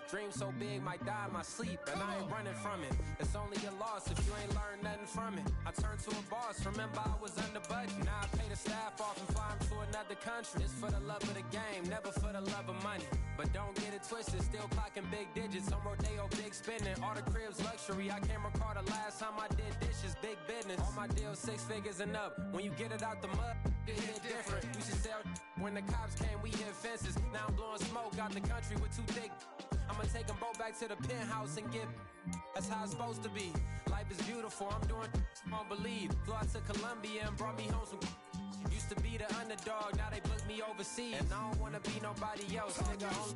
Dream so big, might die in my sleep, and I ain't running from it. It's only a loss if you ain't learned nothing from it. I turned to a boss, remember I was under budget. Now I pay the staff off and fly them to another country. It's for the love of the game, never for the love of money. But don't get it twisted, still clocking big digits. On Rodeo, big spending, all the cribs luxury. I can't recall the last time I did dishes, big business. All my deals 6 figures and up. When you get it out the mud, it hit different. You should sell when the cops came, we hit fences. Now I'm blowing smoke out the country with 2 thick. I'ma take them both back to the penthouse and get. That's how it's supposed to be. Life is beautiful, I'm doing I don't believe. Flew out to Colombia and brought me home some. Used to be the underdog, now they book me overseas. And I don't wanna be nobody else, nigga.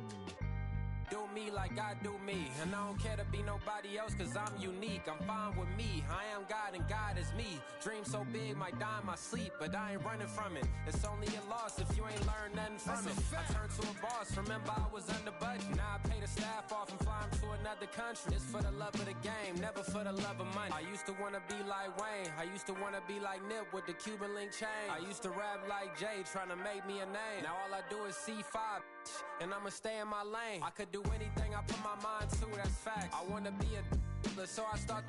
Do me like I do me. And I don't care to be nobody else, cause I'm unique. I'm fine with me, I am God and God is me. Dream so big, might die in my sleep, but I ain't running from it. It's only a loss if you ain't learned nothing from it. I turned to a boss, remember I was under budget. Now I pay the staff off and fly them to another country. It's for the love of the game, never for the love of money. I used to wanna be like Wayne, I used to wanna be like Nip with the Cuban link chain. I used to rap like Jay, trying to make me a name. Now all I do is C5, and I'ma stay in my lane. I could do anything I put my mind to, that's facts. I wanna be a so I start.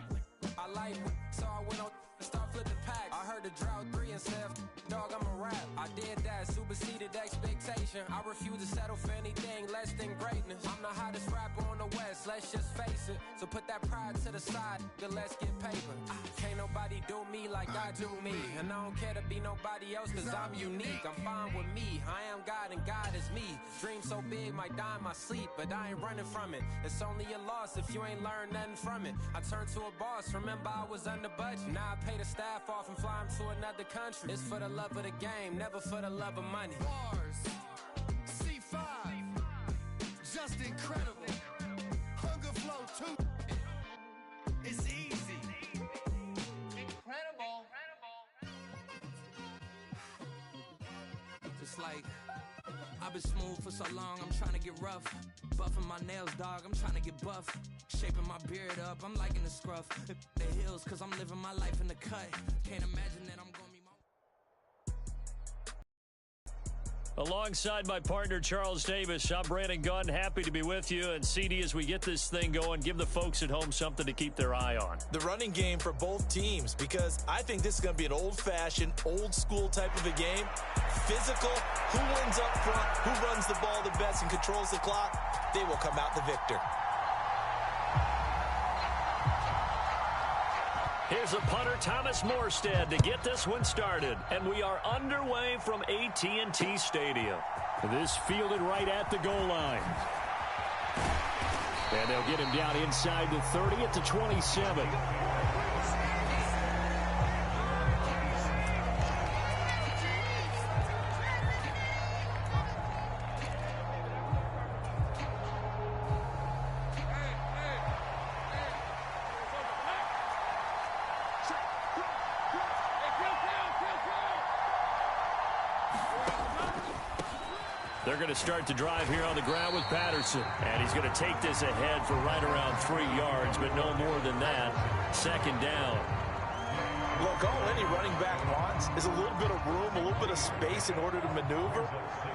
I like so I went on start flipping packs. I heard the drought 3 and said, dog, I'm a rap. I did that, superseded expectation. I refuse to settle for anything less than greatness. I'm the hottest rapper on the West, let's just face it. So put that pride to the side, then let's get paper. Can't nobody do me like I do me. And I don't care to be nobody else, cause I'm unique. I'm fine with me, I am God and God is me. Dream so big, might die in my sleep, but I ain't running from it. It's only a loss if you ain't learned nothing from it. I turned to a boss, remember I was under budget. Now I pay the staff off and fly them to another country. It's for the love of the game, never for the love of money. Bars, C5, just incredible. Hunger Flow 2, it's easy. Incredible. Just like I've been smooth for so long, I'm trying to get rough. Buffing my nails, dog, I'm trying to get buff. Shaping my beard up, I'm liking the scruff. The hills, cause I'm living my life in the cut. Can't imagine that I'm gonna be Alongside my partner, Charles Davis, I'm Brandon Gunn. Happy to be with you. And CD, as we get this thing going, give the folks at home something to keep their eye on. The running game for both teams, because I think this is going to be an old-fashioned, old-school type of a game. Physical, who wins up front, who runs the ball the best and controls the clock, they will come out the victor. Here's a punter, Thomas Morstead, to get this one started. And we are underway from AT&T Stadium. This fielded right at the goal line. And they'll get him down inside the 30 at the 27. They're going to start the drive here on the ground with Patterson. And he's going to take this ahead for right around 3 yards, but no more than that. Second down. Look, all any running back wants is a little bit of room, a little bit of space in order to maneuver.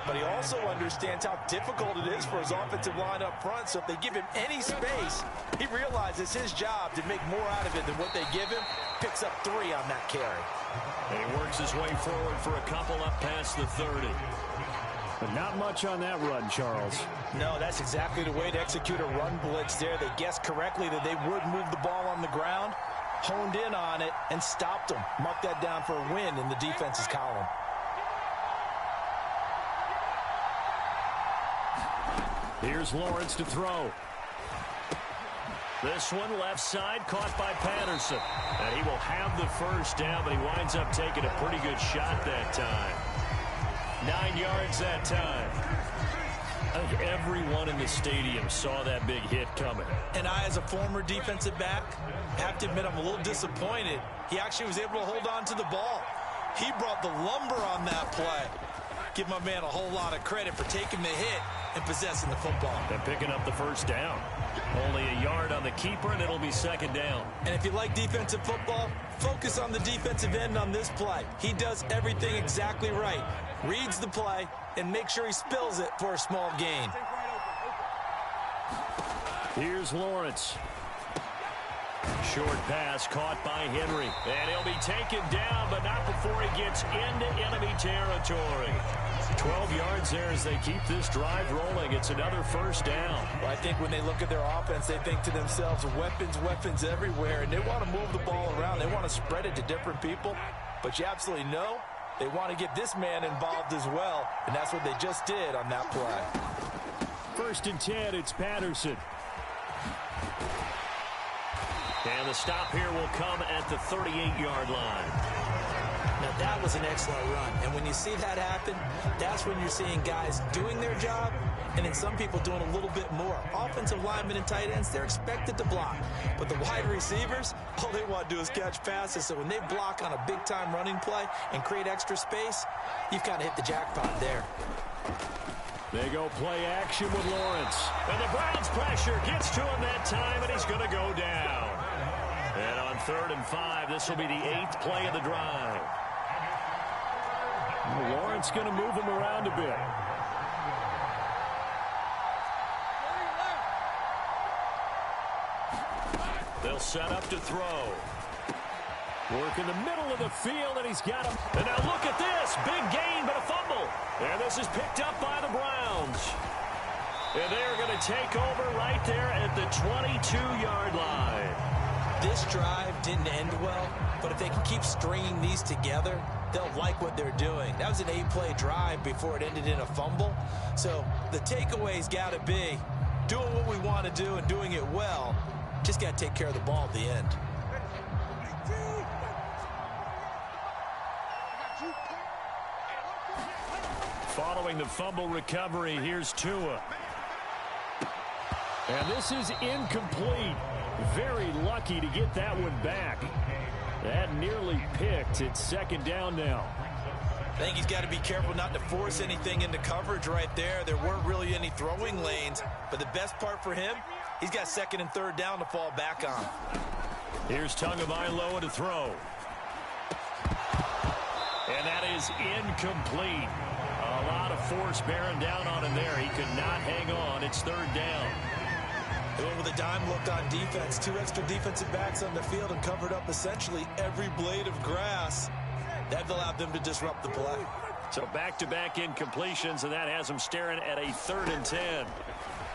But he also understands how difficult it is for his offensive line up front. So if they give him any space, he realizes his job to make more out of it than what they give him. Picks up 3 on that carry. And he works his way forward for a couple up past the 30. But not much on that run, Charles. No, that's exactly the way to execute a run blitz there. They guessed correctly that they would move the ball on the ground, honed in on it, and stopped them. Mark that down for a win in the defense's column. Here's Lawrence to throw. This one left side, caught by Patterson. And he will have the first down, but he winds up taking a pretty good shot that time. 9 yards that time. I think everyone in the stadium saw that big hit coming. And I, as a former defensive back, have to admit I'm a little disappointed. He actually was able to hold on to the ball. He brought the lumber on that play. Give my man a whole lot of credit for taking the hit and possessing the football. And picking up the first down. Only a yard on the keeper, and it'll be second down. And if you like defensive football, focus on the defensive end on this play. He does everything exactly right. Reads the play and makes sure he spills it for a small gain. Here's Lawrence. Short pass caught by Henry. And he'll be taken down, but not before he gets into enemy territory. 12 yards there as they keep this drive rolling. It's another first down. Well, I think when they look at their offense, they think to themselves, weapons, weapons everywhere. And they want to move the ball around. They want to spread it to different people. But you absolutely know they want to get this man involved as well. And that's what they just did on that play. 1st and 10, it's Patterson. And the stop here will come at the 38-yard line. Now, that was an excellent run. And when you see that happen, that's when you're seeing guys doing their job and then some people doing a little bit more. Offensive linemen and tight ends, they're expected to block. But the wide receivers, all they want to do is catch passes. So when they block on a big-time running play and create extra space, you've kind of hit the jackpot there. They go play action with Lawrence. And the Browns pressure gets to him that time, and he's going to go down. And on 3rd and 5, this will be the 8th play of the drive. Well, Lawrence going to move him around a bit. They'll set up to throw. Work in the middle of the field, and he's got him. And now look at this. Big gain, but a fumble. And this is picked up by the Browns. And they're going to take over right there at the 22-yard line. This drive didn't end well, but if they can keep stringing these together, they'll like what they're doing. That was an 8-play drive before it ended in a fumble. So the takeaway's got to be doing what we want to do and doing it well. Just got to take care of the ball at the end. Following the fumble recovery, here's Tua. And this is incomplete. Very lucky to get that one back. That nearly picked. It's 2nd down now. I think he's got to be careful not to force anything into coverage right there. There weren't really any throwing lanes. But the best part for him, he's got 2nd and 3rd down to fall back on. Here's Tagovailoa to throw. And that is incomplete. A lot of force bearing down on him there. He could not hang on. It's 3rd down. They went with a dime look on defense. 2 extra defensive backs on the field and covered up essentially every blade of grass. That allowed them to disrupt the play. So back-to-back incompletions, and that has them staring at a 3rd and 10.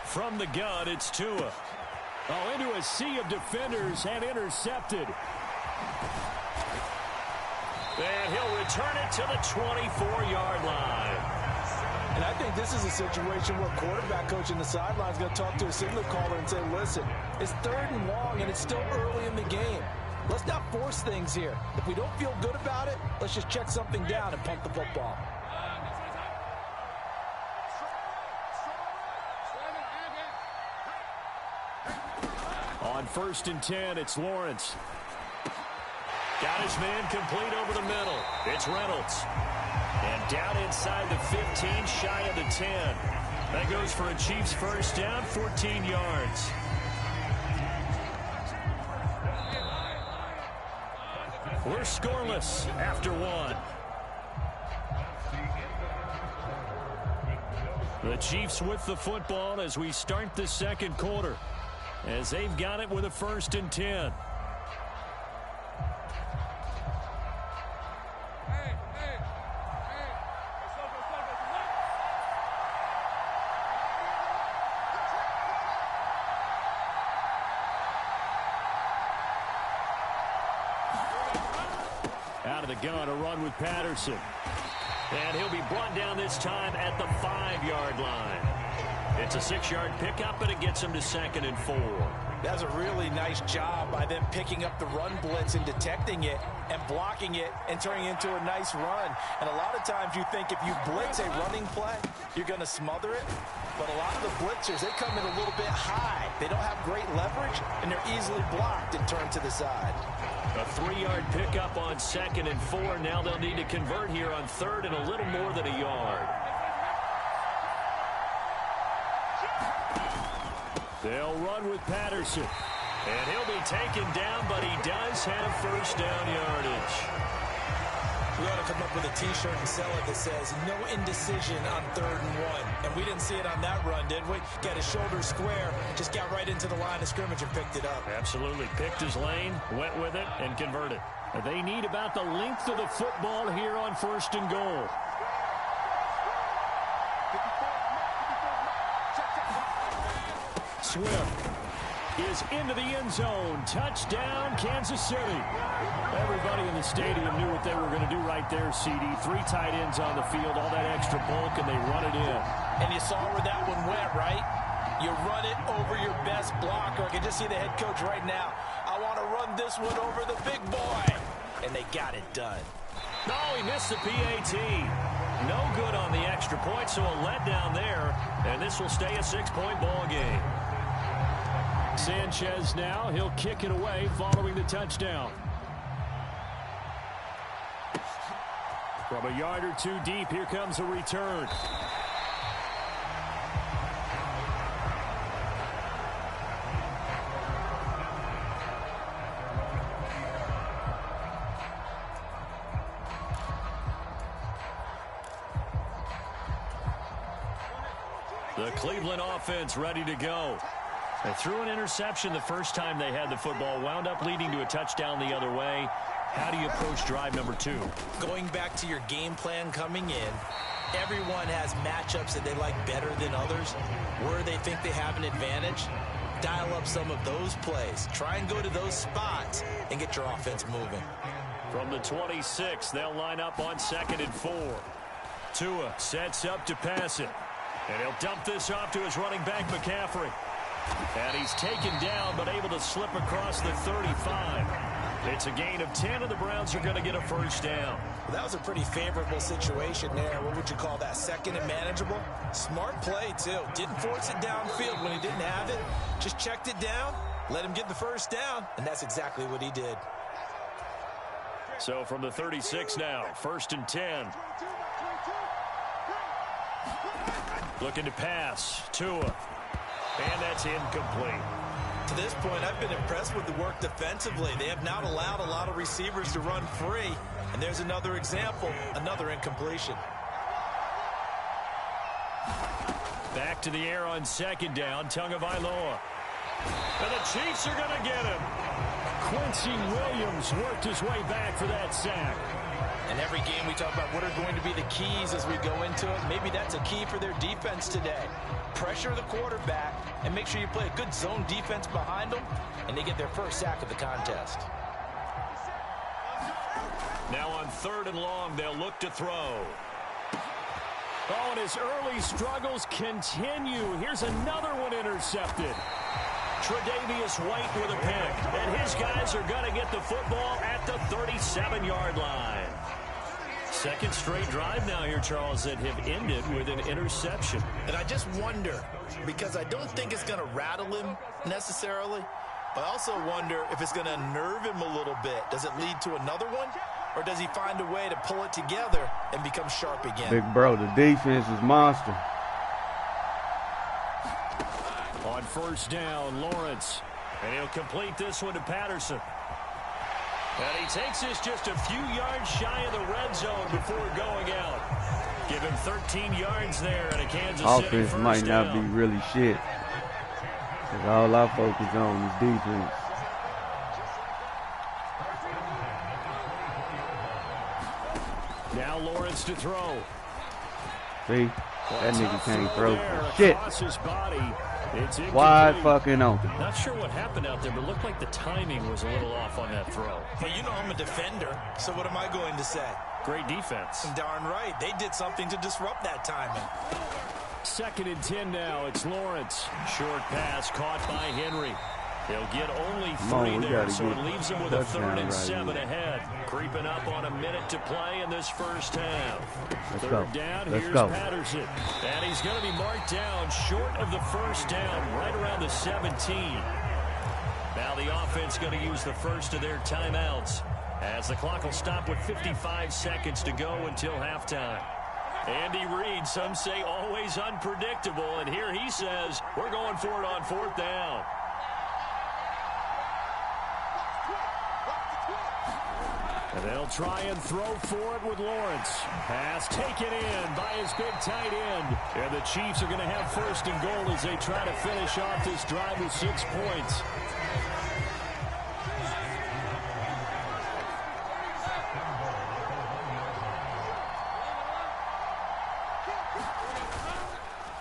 From the gun, it's Tua. Oh, into a sea of defenders and intercepted. And he'll return it to the 24-yard line. And I think this is a situation where quarterback coach in the sideline is going to talk to a signal caller and say, listen, it's 3rd and long and it's still early in the game. Let's not force things here. If we don't feel good about it, let's just check something down and punt the football. On 1st and 10, it's Lawrence. Got his man complete over the middle. It's Reynolds. And down inside the 15, shy of the 10. That goes for a Chiefs first down, 14 yards. We're scoreless after 1. The Chiefs with the football as we start the 2nd quarter, as they've got it with a 1st and 10. Out of the gun, a run with Patterson. And he'll be brought down this time at the 5-yard line. It's a 6-yard pickup, and it gets him to 2nd and 4. That's a really nice job by them picking up the run blitz and detecting it and blocking it and turning it into a nice run. And a lot of times you think if you blitz a running play, you're going to smother it. But a lot of the blitzers, they come in a little bit high. They don't have great leverage, and they're easily blocked and turned to the side. A 3-yard pickup on 2nd and 4. Now they'll need to convert here on 3rd and a little more than a yard. They'll run with Patterson. And he'll be taken down, but he does have first down yardage. We ought to come up with a T-shirt and sell it that says, no indecision on 3rd and 1. And we didn't see it on that run, did we? Got his shoulder square, just got right into the line of scrimmage and picked it up. Absolutely. Picked his lane, went with it, and converted. They need about the length of the football here on 1st and goal. Swift is into the end zone. Touchdown, Kansas City. Everybody in the stadium knew what they were going to do right there, CD. 3 tight ends on the field, all that extra bulk, and they run it in. And you saw where that one went, right? You run it over your best blocker. I can just see the head coach right now. I want to run this one over the big boy. And they got it done. No, he missed the PAT. No good on the extra point, so a letdown there. And this will stay a 6-point ball game. Sanchez now, he'll kick it away following the touchdown. From a yard or 2 deep, here comes a return. The Cleveland offense ready to go. They threw an interception the first time they had the football, wound up leading to a touchdown the other way. How do you approach drive number 2? Going back to your game plan coming in, everyone has matchups that they like better than others. Where they think they have an advantage, dial up some of those plays. Try and go to those spots and get your offense moving. From the 26, they'll line up on 2nd and 4. Tua sets up to pass it. And he'll dump this off to his running back, McCaffrey. And he's taken down, but able to slip across the 35. It's a gain of 10, and the Browns are going to get a first down. Well, that was a pretty favorable situation there. What would you call that? 2nd and manageable? Smart play, too. Didn't force it downfield when he didn't have it. Just checked it down, let him get the first down, and that's exactly what he did. So from the 36 now, 1st and 10. Looking to pass. Tua. And that's incomplete. To this point, I've been impressed with the work defensively. They have not allowed a lot of receivers to run free. And there's another example, another incompletion. Back to the air on 2nd down, Tagovailoa. And the Chiefs are going to get him. Quincy Williams worked his way back for that sack. And every game we talk about what are going to be the keys as we go into it. Maybe that's a key for their defense today. Pressure the quarterback and make sure you play a good zone defense behind them, and they get their first sack of the contest. Now on 3rd and long, they'll look to throw. Oh, and his early struggles continue. Here's another one intercepted. Tre'Davious White with a pick, and his guys are going to get the football at the 37-yard line. 2nd straight drive now here, Charles, that have ended with an interception. And I just wonder, because I don't think it's going to rattle him necessarily, but I also wonder if it's going to unnerve him a little bit. Does it lead to another one, or does he find a way to pull it together and become sharp again? Big bro, the defense is monster. On 1st down, Lawrence. And he'll complete this one to Patterson. And he takes this just a few yards shy of the red zone before going out. Give him 13 yards there and a Kansas City offense first might not down. be really shit. Because all I focus on is defense. Now Lawrence to throw. See? That nigga can't throw for Shit. shit. His body. It's Wide incomplete. fucking open. Not sure what happened out there, but it looked like the timing was a little off on that throw. Hey, you know I'm a defender, so what am I going to say? Great defense. Darn right. They did something to disrupt that timing. 2nd and 10 now. It's Lawrence. Short pass caught by Henry. He'll get only 3 there, so it leaves him with a 3rd and 7 ahead. Creeping up on a minute to play in this first half. Third down, here's Patterson. And he's going to be marked down short of the first down, right around the 17. Now the offense going to use the first of their timeouts, as the clock will stop with 55 seconds to go until halftime. Andy Reid, some say always unpredictable, and here he says, we're going for it on 4th down. And they'll try and throw for it with Lawrence. Pass taken in by his big tight end. And the Chiefs are going to have first and goal as they try to finish off this drive with 6 points.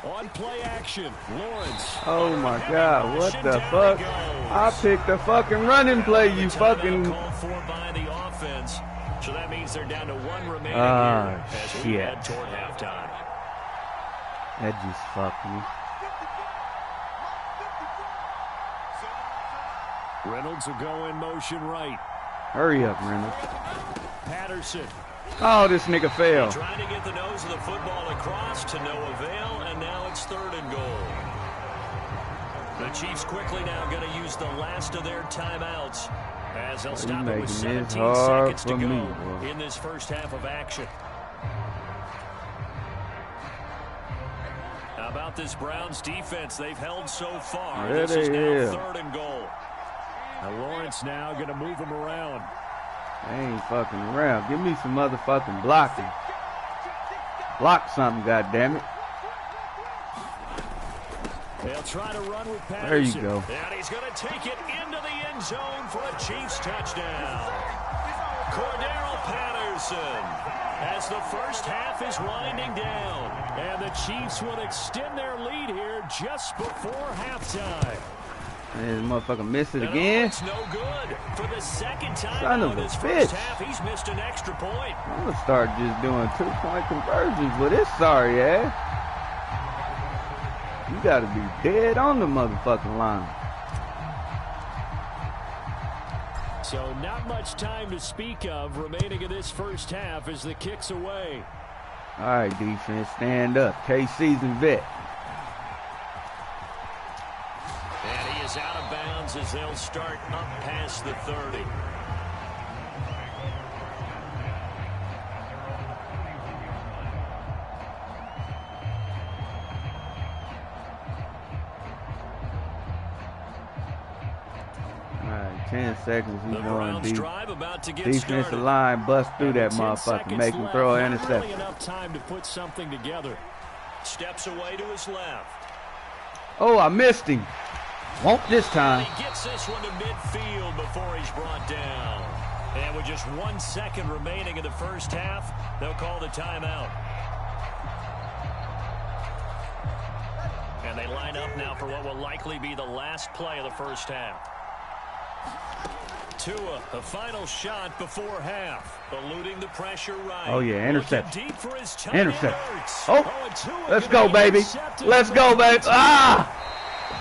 On play action, Lawrence. Oh my God, what the fuck? I picked the fucking running play, you fucking. Called for by the offense. So that means they're down to 1 remaining here as we head toward halftime. That just fucked me. Reynolds will go in motion right. Hurry up, Reynolds. Patterson. Oh, this nigga fell. Trying to get the nose of the football across to no avail, and now it's 3rd and goal. The Chiefs quickly now going to use the last of their timeouts as they'll stop it with 17 seconds to go in this first half of action. How about this Browns defense they've held so far? This is now 3rd and goal. Now Lawrence now going to move him around. I ain't fucking around. Give me some motherfucking blocking. Block something, goddammit. They'll try to run with Patterson. There you go. And he's going to take it into the end zone for a Chiefs touchdown. Cordero Patterson as the first half is winding down. And the Chiefs will extend their lead here just before halftime. And this motherfucker missed it again. It's no good. For the second time Son of in a this bitch. first half, he's missed an extra point. I'm gonna start just doing 2-point conversions with this sorry ass. You gotta be dead on the motherfucking line. So not much time to speak of remaining in this first half as the kick's away. All right, defense, stand up. K-season vet. And he is out of bounds as they'll start up past the 30. All right, 10 seconds. He's going deep. Drive about to get Defensive started. line bust through that motherfucker. Make him throw an interception. Really enough time to put something together. Steps away to his left. Oh, I missed him. Won't this time. And he gets this one to midfield before he's brought down. And with just 1 second remaining in the first half, they'll call the timeout. And they line up now for what will likely be the last play of the first half. Tua, a final shot before half, eluding the pressure right. Oh, yeah, interception. Deep for his Intercept. Oh, let's go, baby. Let's go, baby. Ah!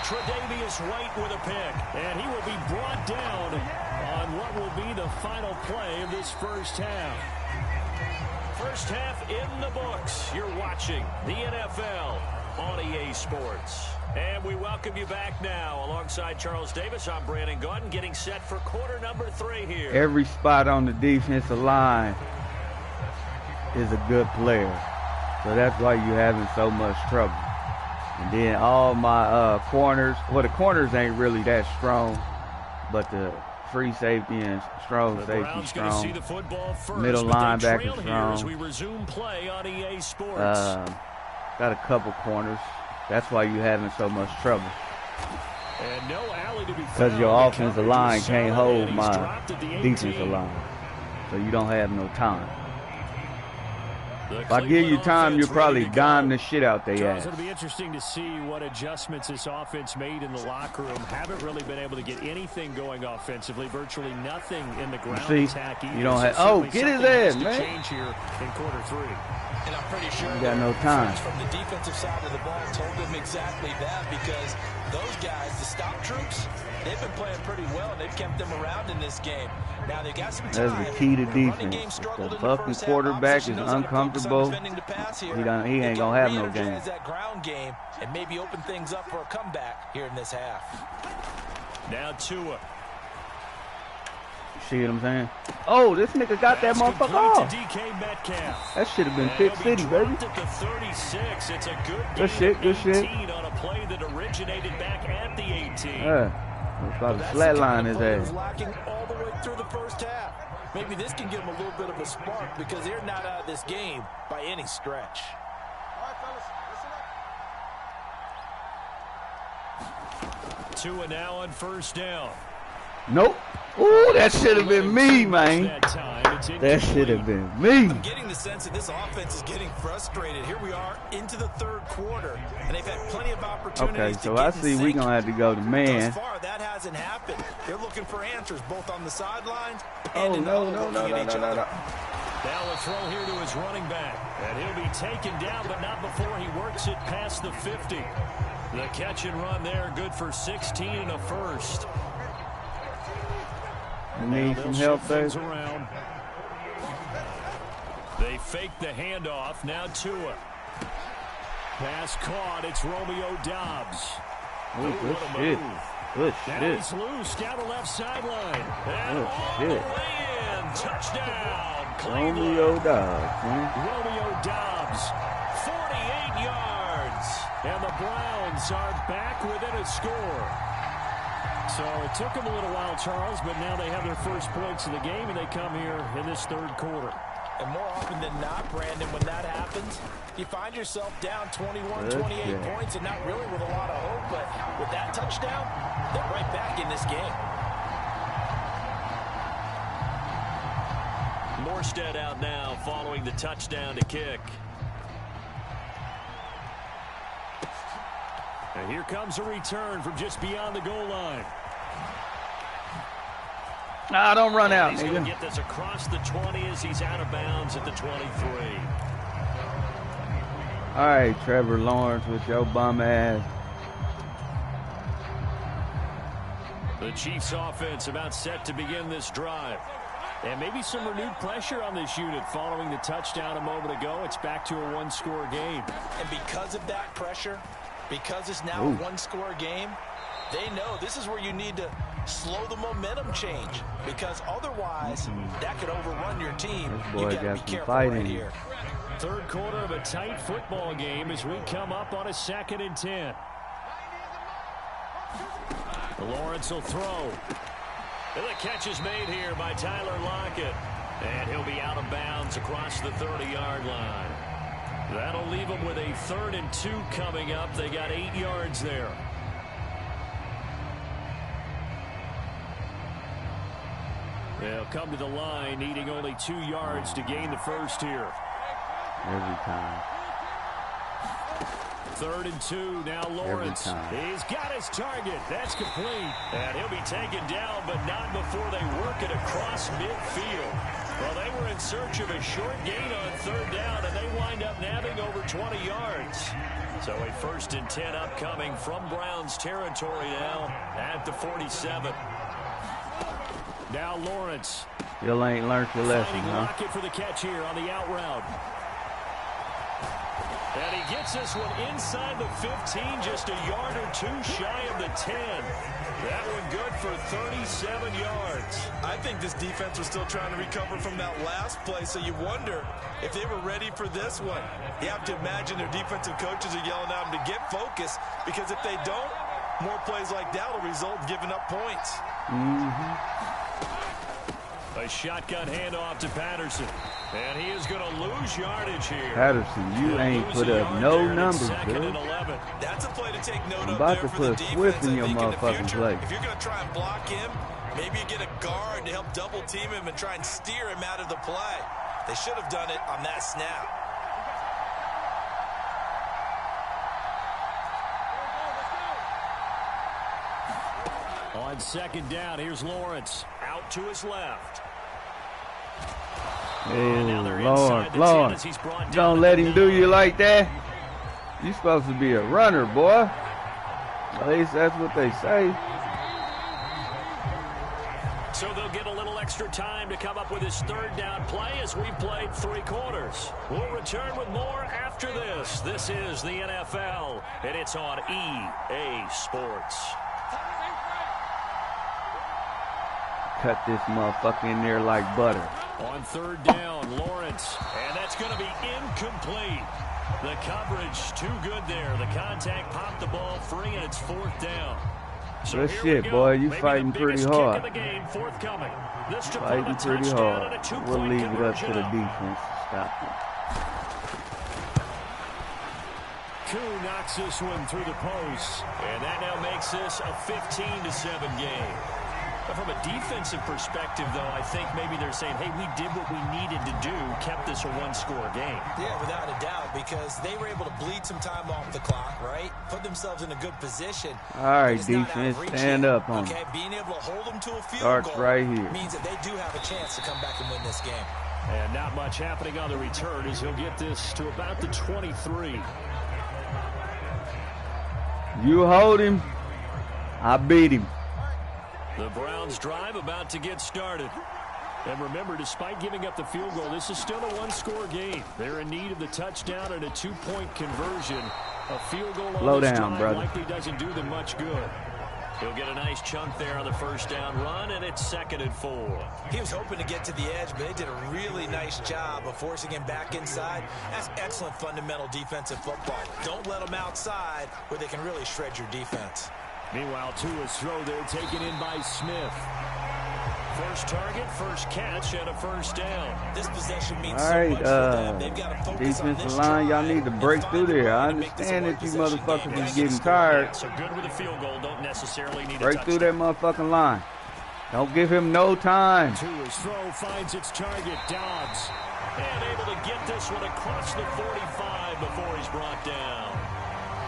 Tre'Davious White with a pick, and he will be brought down on what will be the final play of this first half. First half in the books. You're watching the NFL on EA Sports. And we welcome you back now. Alongside Charles Davis, I'm Brandon Gordon, getting set for quarter number 3 here. Every spot on the defensive line is a good player. So that's why you're having so much trouble. And then all my corners, well, the corners ain't really that strong, but the free safety and strong safety strong. See the football first, middle linebacker strong. As we resume play on EA Sports. Got a couple corners. That's why you're having so much trouble. And no alley to be found. Because your offensive line can't hold my defensive line. So you don't have no time. If I give you time, you'll probably dime the shit out their ass. It'll be interesting to see what adjustments this offense made in the locker room. Haven't really been able to get anything going offensively. Virtually nothing in the ground attack. You don't have. Oh, get his ass, man. Change here in quarter 3. And I'm pretty sure you got no time. From the defensive side of the ball told them exactly that, because those guys, the stop troops, they've been playing pretty well, and they've kept them around in this game. Now they got some time. That's the key to defense. If the fucking quarterback is uncomfortable, he ain't gonna have no game. That ground game and maybe open things up for a comeback here in this half. Now Tua. See what I'm saying? Oh, this nigga got that motherfucker off. That should have been Pick City, baby. At the 36. It's a good shit, good shit. On a play that originated back at the 18. Yeah, it's about to flatline his ass. Lacking all the way through the first half. maybe this can give them a little bit of a spark because they're not out of this game by any stretch. All right, fellas, listen up. Tua now on first down. Nope. Ooh, that should have been me, man. That should have been me. I'm getting the sense that this offense is getting frustrated. Here we are into the third quarter, and they've had plenty of opportunities. Okay, so I see we're going to have to go to man. Thus far, that hasn't happened. They're looking for answers both on the sidelines Oh, and no. Now the throw here to his running back. And he'll be taken down, but not before he works it past the 50. The catch and run there, good for 16 and a first. Need some help there. Around. They fake the handoff. Now Tua. Pass caught. It's Romeo Doubs. Ooh, good shit. Good now shit. he's loose down the left sideline. And Good all shit. the way in. Touchdown. Cleveland. Romeo Doubs, man. Romeo Doubs. 48 yards. And the Browns are back within a score. So it took them a little while, Charles, but now they have their first points of the game, and they come here in this third quarter. And more often than not, Brandon, when that happens, you find yourself down 21, 28 points and not really with a lot of hope. But with that touchdown, they're right back in this game. Morstead out now following the touchdown to kick. And here comes a return from just beyond the goal line. Nah, don't run out, He's going nigga. to get this across the 20 as he's out of bounds at the 23. All right, Trevor Lawrence with your bum ass. The Chiefs offense about set to begin this drive. And maybe some renewed pressure on this unit following the touchdown a moment ago. It's back to a one-score game. And because of that pressure, because it's now a one-score game, they know this is where you need to slow the momentum change, because otherwise that could overrun your team. This boy You got to be got some careful fight right in here. Third quarter of a tight football game as we come up on a 2nd and 10. Lawrence will throw. And the catch is made here by Tyler Lockett. And he'll be out of bounds across the 30-yard line. That'll leave them with a 3rd and 2 coming up. They got 8 yards there. They'll come to the line, needing only 2 yards to gain the first here. Every time. 3rd and 2, now Lawrence. He's got his target. That's complete. And he'll be taken down, but not before they work it across midfield. Well, they were in search of a short gain on 3rd down, and they wind up nabbing over 20 yards. So a 1st and 10 upcoming from Browns territory now at the 47. Now Lawrence. Still ain't learned your lesson, Finding huh? Lockett for the catch here on the out route. And he gets this one inside the 15, just a yard or 2 shy of the 10. That one good for 37 yards. I think this defense was still trying to recover from that last play, so you wonder if they were ready for this one. You have to imagine their defensive coaches are yelling at them to get focused, because if they don't, more plays like that will result in giving up points. A shotgun handoff to Patterson. And he is going to lose yardage here. Patterson, you ain't put up no numbers, dude. That's a play to take note of about there to for the put defense. Swift in I your think in the motherfucking future, play. if you're going to try and block him, maybe you get a guard to help double team him and try and steer him out of the play. They should have done it on that snap. On 2nd down, here's Lawrence. Out to his left. Oh, Lord. Don't let him do you like that. You're supposed to be a runner, boy. At least that's what they say. So they'll get a little extra time to come up with his 3rd down play as we've played 3 quarters. We'll return with more after this. This is the NFL, and it's on EA Sports. Cut this motherfucker in there like butter. On 3rd down, Lawrence, and that's going to be incomplete. The coverage too good there. The contact popped the ball free, and it's 4th down. So Good shit, boy. You Maybe fighting the pretty biggest kick hard. of the game forthcoming. This to Fighting put a pretty touchdown hard. and a two-point We'll leave it up to conversion the defense to stop him. Koo knocks this one through the post. And that now makes this a 15-7 game. But from a defensive perspective, though, I think maybe they're saying, hey, we did what we needed to do, kept this a one-score game. Yeah, without a doubt, because they were able to bleed some time off the clock, right? Put themselves in a good position. All right, defense, stand up on Okay, being able to hold them to a field Starts goal right here. means that they do have a chance to come back and win this game. And not much happening on the return as he'll get this to about the 23. You hold him, I beat him. The Browns drive about to get started. And remember, despite giving up the field goal, this is still a one-score game. They're in need of the touchdown and a two-point conversion. A field goal on this drive likely doesn't do them much good. He'll get a nice chunk there on the first down run, and it's 2nd and 4. He was hoping to get to the edge, but they did a really nice job of forcing him back inside. That's excellent fundamental defensive football. Don't let them outside where they can really shred your defense. Meanwhile, Tua's throw there taken in by Smith. First target, first catch, and a first down. This possession means all right, defensive line, y'all need to break through there. I understand that you motherfuckers is getting tired. So good with a field goal, don't necessarily need break through that motherfucking line. Don't give him no time. Tua's throw finds its target, Dobbs. And able to get this one across the 45 before he's brought down.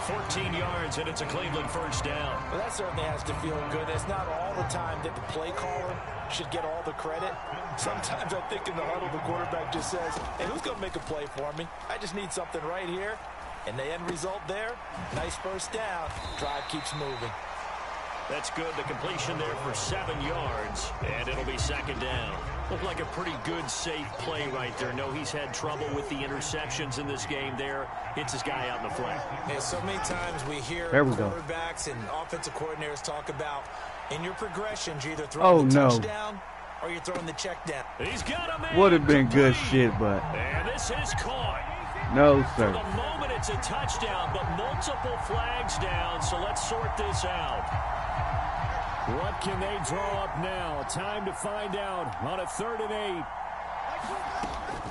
14 yards, and it's a Cleveland first down. Well, that certainly has to feel good. It's not all the time that the play caller should get all the credit. Sometimes I think in the huddle, the quarterback just says, hey, who's going to make a play for me? I just need something right here. And the end result there, nice first down. Drive keeps moving. That's good. The completion there for 7 yards, and it'll be 2nd down. Looked like a pretty good, safe play right there. No, he's had trouble with the interceptions in this game there. Hits his guy out in the flat. Yeah, so many times we hear quarterbacks and offensive coordinators talk about in your progressions, you're either throwing the touchdown or you're throwing the check down. He's got a man. Would have been good shit, but. And this is caught. No, sir. For the moment, it's a touchdown, but multiple flags down, so let's sort this out. What can they draw up now? Time to find out on a 3rd and 8.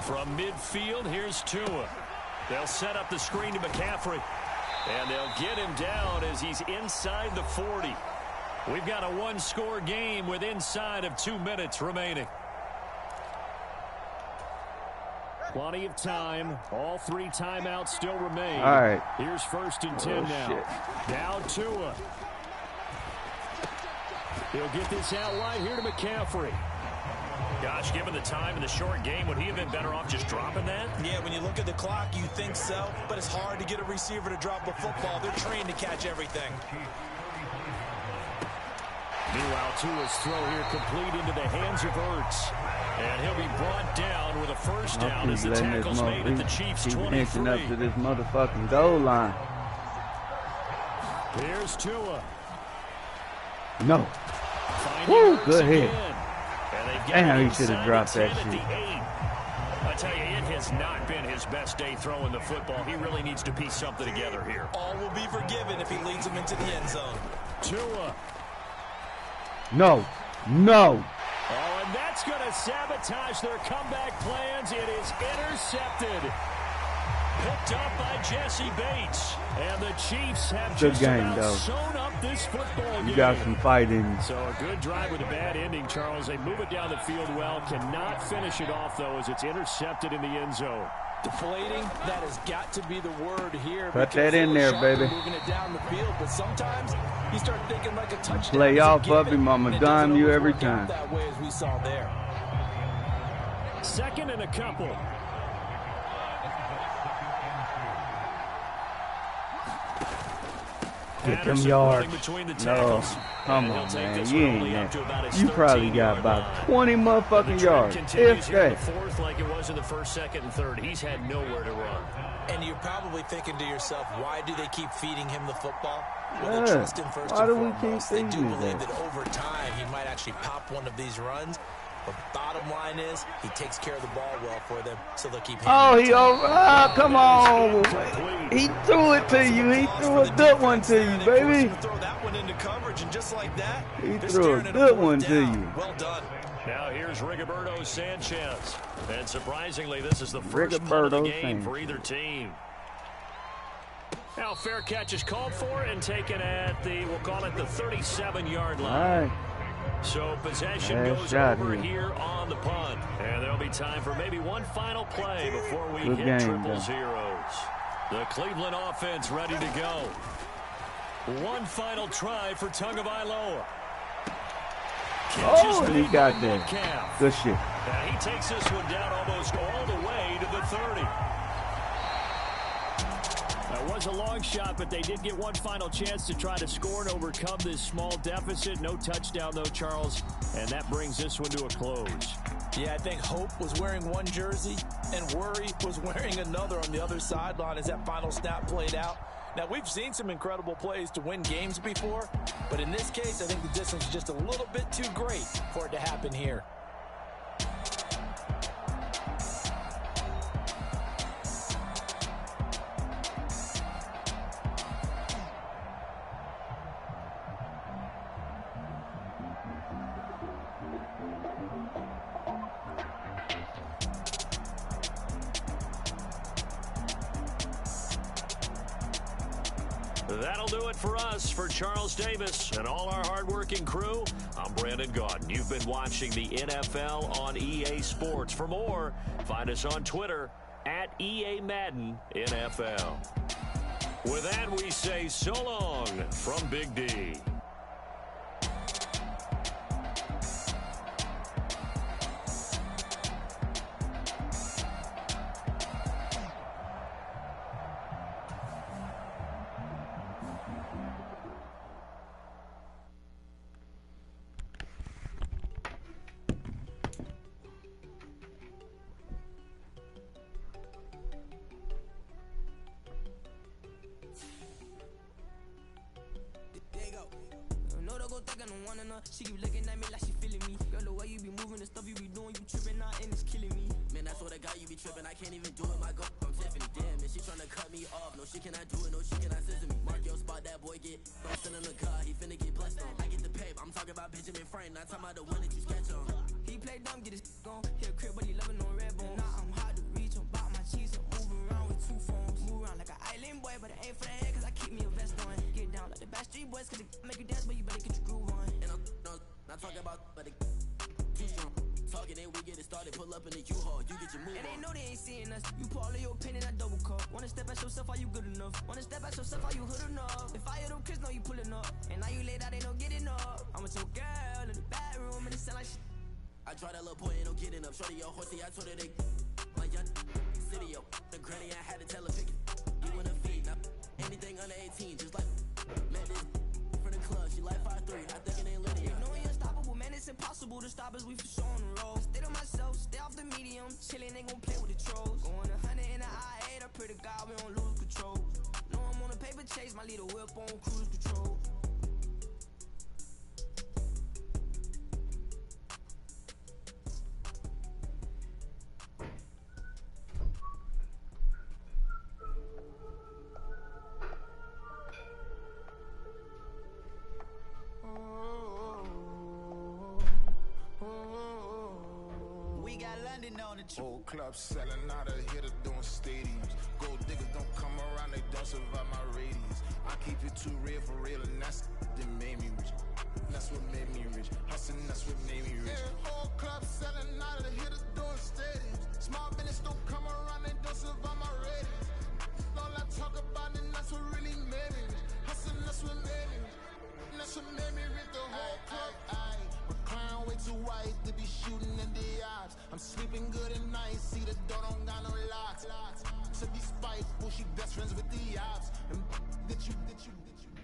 From midfield, here's Tua. They'll set up the screen to McCaffrey. And they'll get him down as he's inside the 40. We've got a one-score game with inside of 2 minutes remaining. Plenty of time. All 3 timeouts still remain. All right. Here's 1st and 10 now. Shit. Now Tua. He'll get this out wide here to McCaffrey. Gosh, given the time in the short game, would he have been better off just dropping that? Yeah, when you look at the clock, you think so, but it's hard to get a receiver to drop a football. They're trained to catch everything. Meanwhile, Tua's throw here complete into the hands of Ertz. And he'll be brought down with a first down as the tackle's made at the Chiefs' 23. Up to this motherfucking goal line. Here's Tua. No. Woo, good hit. Damn, he should have dropped that shit. I tell you, it has not been his best day throwing the football. He really needs to piece something together here. All will be forgiven if he leads them into the end zone. Tua. No. No. Oh, and that's going to sabotage their comeback plans. It is intercepted. Picked up by Jesse Bates. And the Chiefs have just about sewn up this football game. You got some fighting. So a good drive with a bad ending, Charles. They move it down the field well. Cannot finish it off, though, as it's intercepted in the end zone. Deflating, that has got to be the word here. Put that in there, baby. Moving it down the field, but sometimes you start thinking like a touchdown. Play off of him, I'm going to dime you every time. That way as we saw there. 2nd and a couple. Get them yards. No, come on, man. You ain't that. You probably got about 20 motherfucking yards. If that. Fourth like it was in the 1st, 2nd, and 3rd. He's had nowhere to run. And you're probably thinking to yourself, why do they keep feeding him the football? Well, they trust him first why and do we foremost. keep They do feeding believe that over time he might actually pop one of these runs. But bottom line is, he takes care of the ball well for them, so they'll keep Oh, handling he over. Oh, come on. He threw it to you. He threw a good one to you, baby. Throw that one into coverage, and just like that, he threw a good one to you. Well done. Now here's Rigoberto Sanchez. And surprisingly, this is the first punt of the game for either team. Now fair catch is called for and taken at the, we'll call it the 37-yard line. All right. So possession goes over here on the punt. And there'll be time for maybe one final play before we hit triple zeros. The Cleveland offense ready to go. One final try for Tagovailoa. Oh, he got that. Good shit. And he takes this one down almost all the way to the 30. That was a long shot, but they did get one final chance to try to score and overcome this small deficit. No touchdown, though, Charles, and that brings this one to a close. Yeah, I think Hope was wearing one jersey and Worry was wearing another on the other sideline as that final snap played out. Now, we've seen some incredible plays to win games before, but in this case, I think the distance is just a little bit too great for it to happen here. That'll do it for us. For Charles Davis and all our hardworking crew, I'm Brandon Gaudin. You've been watching the NFL on EA Sports. For more, find us on Twitter at EA Madden NFL. With that, we say so long from Big D. She keep looking at me like she feeling me. Girl, the way you be moving, the stuff you be doing, you tripping out and it's killing me. Man, that's what I got, you be tripping. I can't even do it, my girl, I'm Tiffany. Damn, and she tryna cut me off. No, she cannot do it, no, she cannot scissor me. Mark your spot, that boy get don't send him the car, he finna get blessed on. I get the paper, I'm talking about Benjamin Franklin, not talking about the one that you sketch on. He play dumb, get his gone. Hit a crib, but he loving on red bone. Now I'm hard to reach, I'm about my cheese, I'm moving around with two phones. Move around like an island boy, but it ain't for the head, cause I keep me a vest on. Get down like the Backstreet Boys, cause it make you dance, but you better get your groove on. And I'm not talking about, but it too strong. Talking and we get it started, pull up in the U-Haul, you get your move on. And they know they ain't seeing us. You put all of your opinion, I double cup. Wanna step at yourself, are you good enough? Wanna step at yourself, are you hood enough? If I hear them kids, know you pulling up. And now you laid out, they don't get enough. I'm with your girl in the bedroom, and it sound like shit. I try that little boy, ain't no getting up. Shorty, your horsey, I told her they my young city, yo. The granny, I had to tell her pick it. You wanna feed, now anything under 18, just like met this for the club. She like 5'3", I think it ain't Lydia. You know you're unstoppable, man, it's impossible to stop us, we for sure on the road. Stay to myself, stay off the medium, chillin', ain't gon' play with the trolls. Going 100 in the I-8, I pray to God we don't lose control. Know I'm on a paper chase, my little whip on cruise control. Whole club selling out of hitters doing stadiums. Gold diggers don't come around, they don't survive my radius. I keep it too real for real, and that's that made me rich. That's what made me rich. Hustling, that's what made me rich. Yeah, whole club selling out of hitters doing stadiums. Small business don't come around, they don't survive my radius. All I talk about it, that's what really made me rich. Hustling, that's what made me rich. That's what made me rich. The whole club. Recline way too wide to be shooting in the eyes. I'm sleeping good at night, see the door don't got no locks. To be spiteful, she best friends with the ops. And that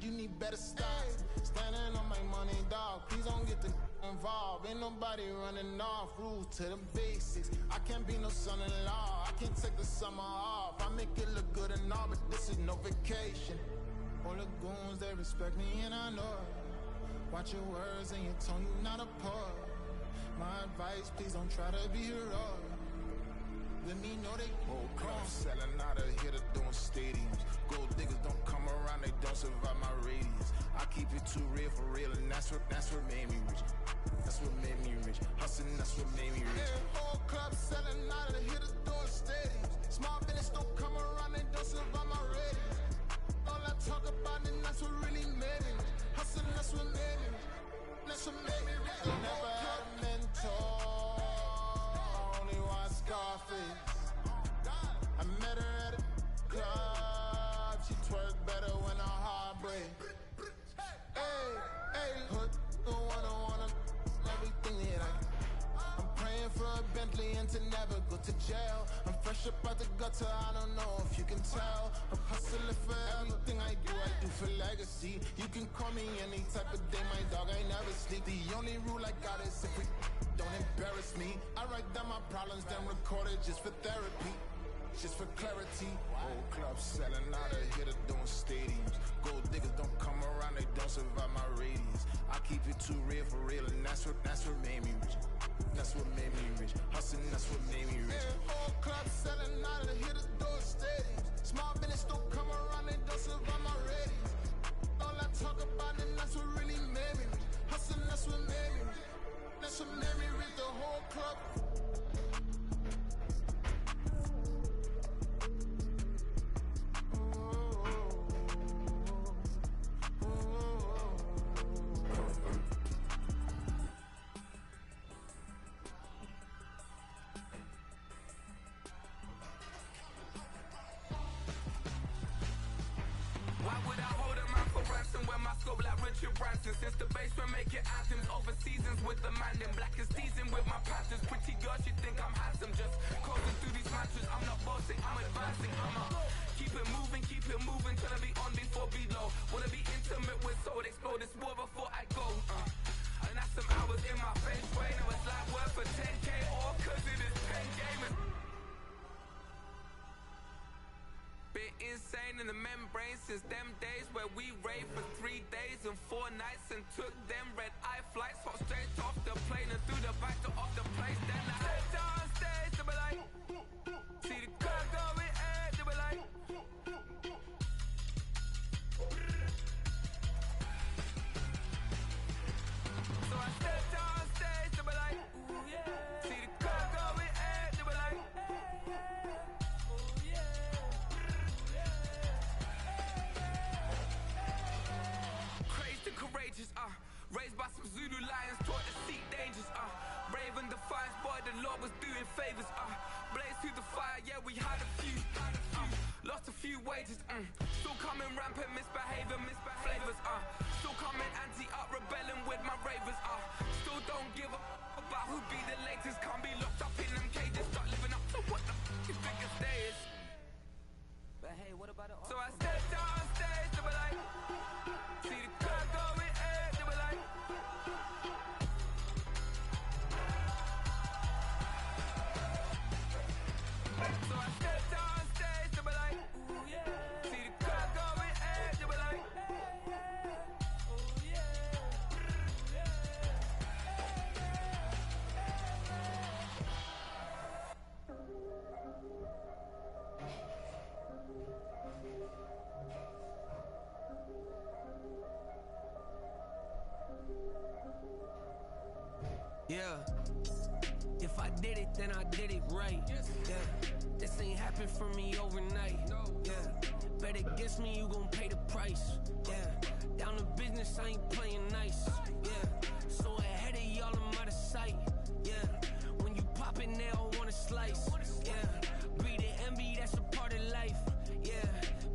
you need better styles. Standing on my money, dog. Please don't get the involved. Ain't nobody running off. Rules to the basics. I can't be no son-in-law. I can't take the summer off. I make it look good and all, but this is no vacation. All the goons, they respect me and I know it. Watch your words and your tone, you not a poet. My advice, please don't try to be heroic. Let me know they whole club selling out of here to doing stadiums. Gold diggers don't come around, they don't survive my radius. I keep it too real for real, and that's what made me rich. That's what made me rich. Hustling, that's what made me rich. Yeah, whole club selling out of here to doing stadiums. Small business don't come around, they don't survive my radius. All I talk about, and that's what really made me rich. Hustling, that's what made me rich. That's what made me rich. I never had a mentor. Scarface. I met her at a club. She twerk better when her heart break. Hey, hey, hood the one I wanna everything that I'm praying for a Bentley and to never go to jail. I'm fresh up out the gutter, I don't know if you can tell. I'm hustling for everything I do for legacy. You can call me any type of day, my dog, I never sleep. The only rule I got is if we don't embarrass me. I write down my problems, then record it just for therapy, just for clarity. Whole club selling out of here to doing stadiums. Gold diggers don't come around, they don't survive my radius. I keep it too real for real, and that's what made me rich. That's what made me rich. Hustling, that's what made me rich. Yeah, whole club selling out of here to doing stadiums. Small business don't come around, they don't survive my radius. All I talk about, and that's what really made me rich. Hustling, that's what made me rich. That's what made me read the whole club. Why would I hold a man for ransom when my scope like Richard Branson? Since the basement make it anthems over seasons with the man in black is seasoned with my patterns. Pretty girl, she think I'm handsome. Just cruising through these matches. I'm not bossing, I'm advancing. I'ma keep it moving till I be on before below. Wanna be intimate with soul, explode this war before I go. And that's some hours in my face brain. I was like worth for 10K or cause it is 10 gamers. Been insane in the membrane since them days where we raved for 3 days and 4 nights and took them red eye flights, hot straight off the plane and through the back door of the place. Then I stepped on stage to be like, see the crowd going ahead to be like. So I stepped on stage to be like, ooh yeah. See the crowd going ahead to be like, ooh yeah. Crazed and courageous, raised by some Zulu lions, taught to seek dangers, brave and defiant, boy, the Lord was doing favors, blaze through the fire, yeah, we had a few, lost a few wages, still coming rampant, misbehaving, flavors, still coming anti-up, rebelling with my ravers, still don't give up about who be the latest, can't be locked up in them cages, start living up to what the f*** you think your day is. But hey, what about it? So I stepped on stage to be like, see the crowd going ahead to be like. So I stepped on stage to be like, ooh yeah. See the crowd going ahead to be like, ooh yeah. Yeah, if I did it, then I did it right. Yeah, this ain't happened for me overnight. Yeah, bet against me, you gon' pay the price. Yeah, down to business, I ain't playing nice. Yeah, so ahead of y'all, I'm out of sight. Yeah, when you pop it, they all wanna slice. Yeah, breed and envy, that's a part of life. Yeah,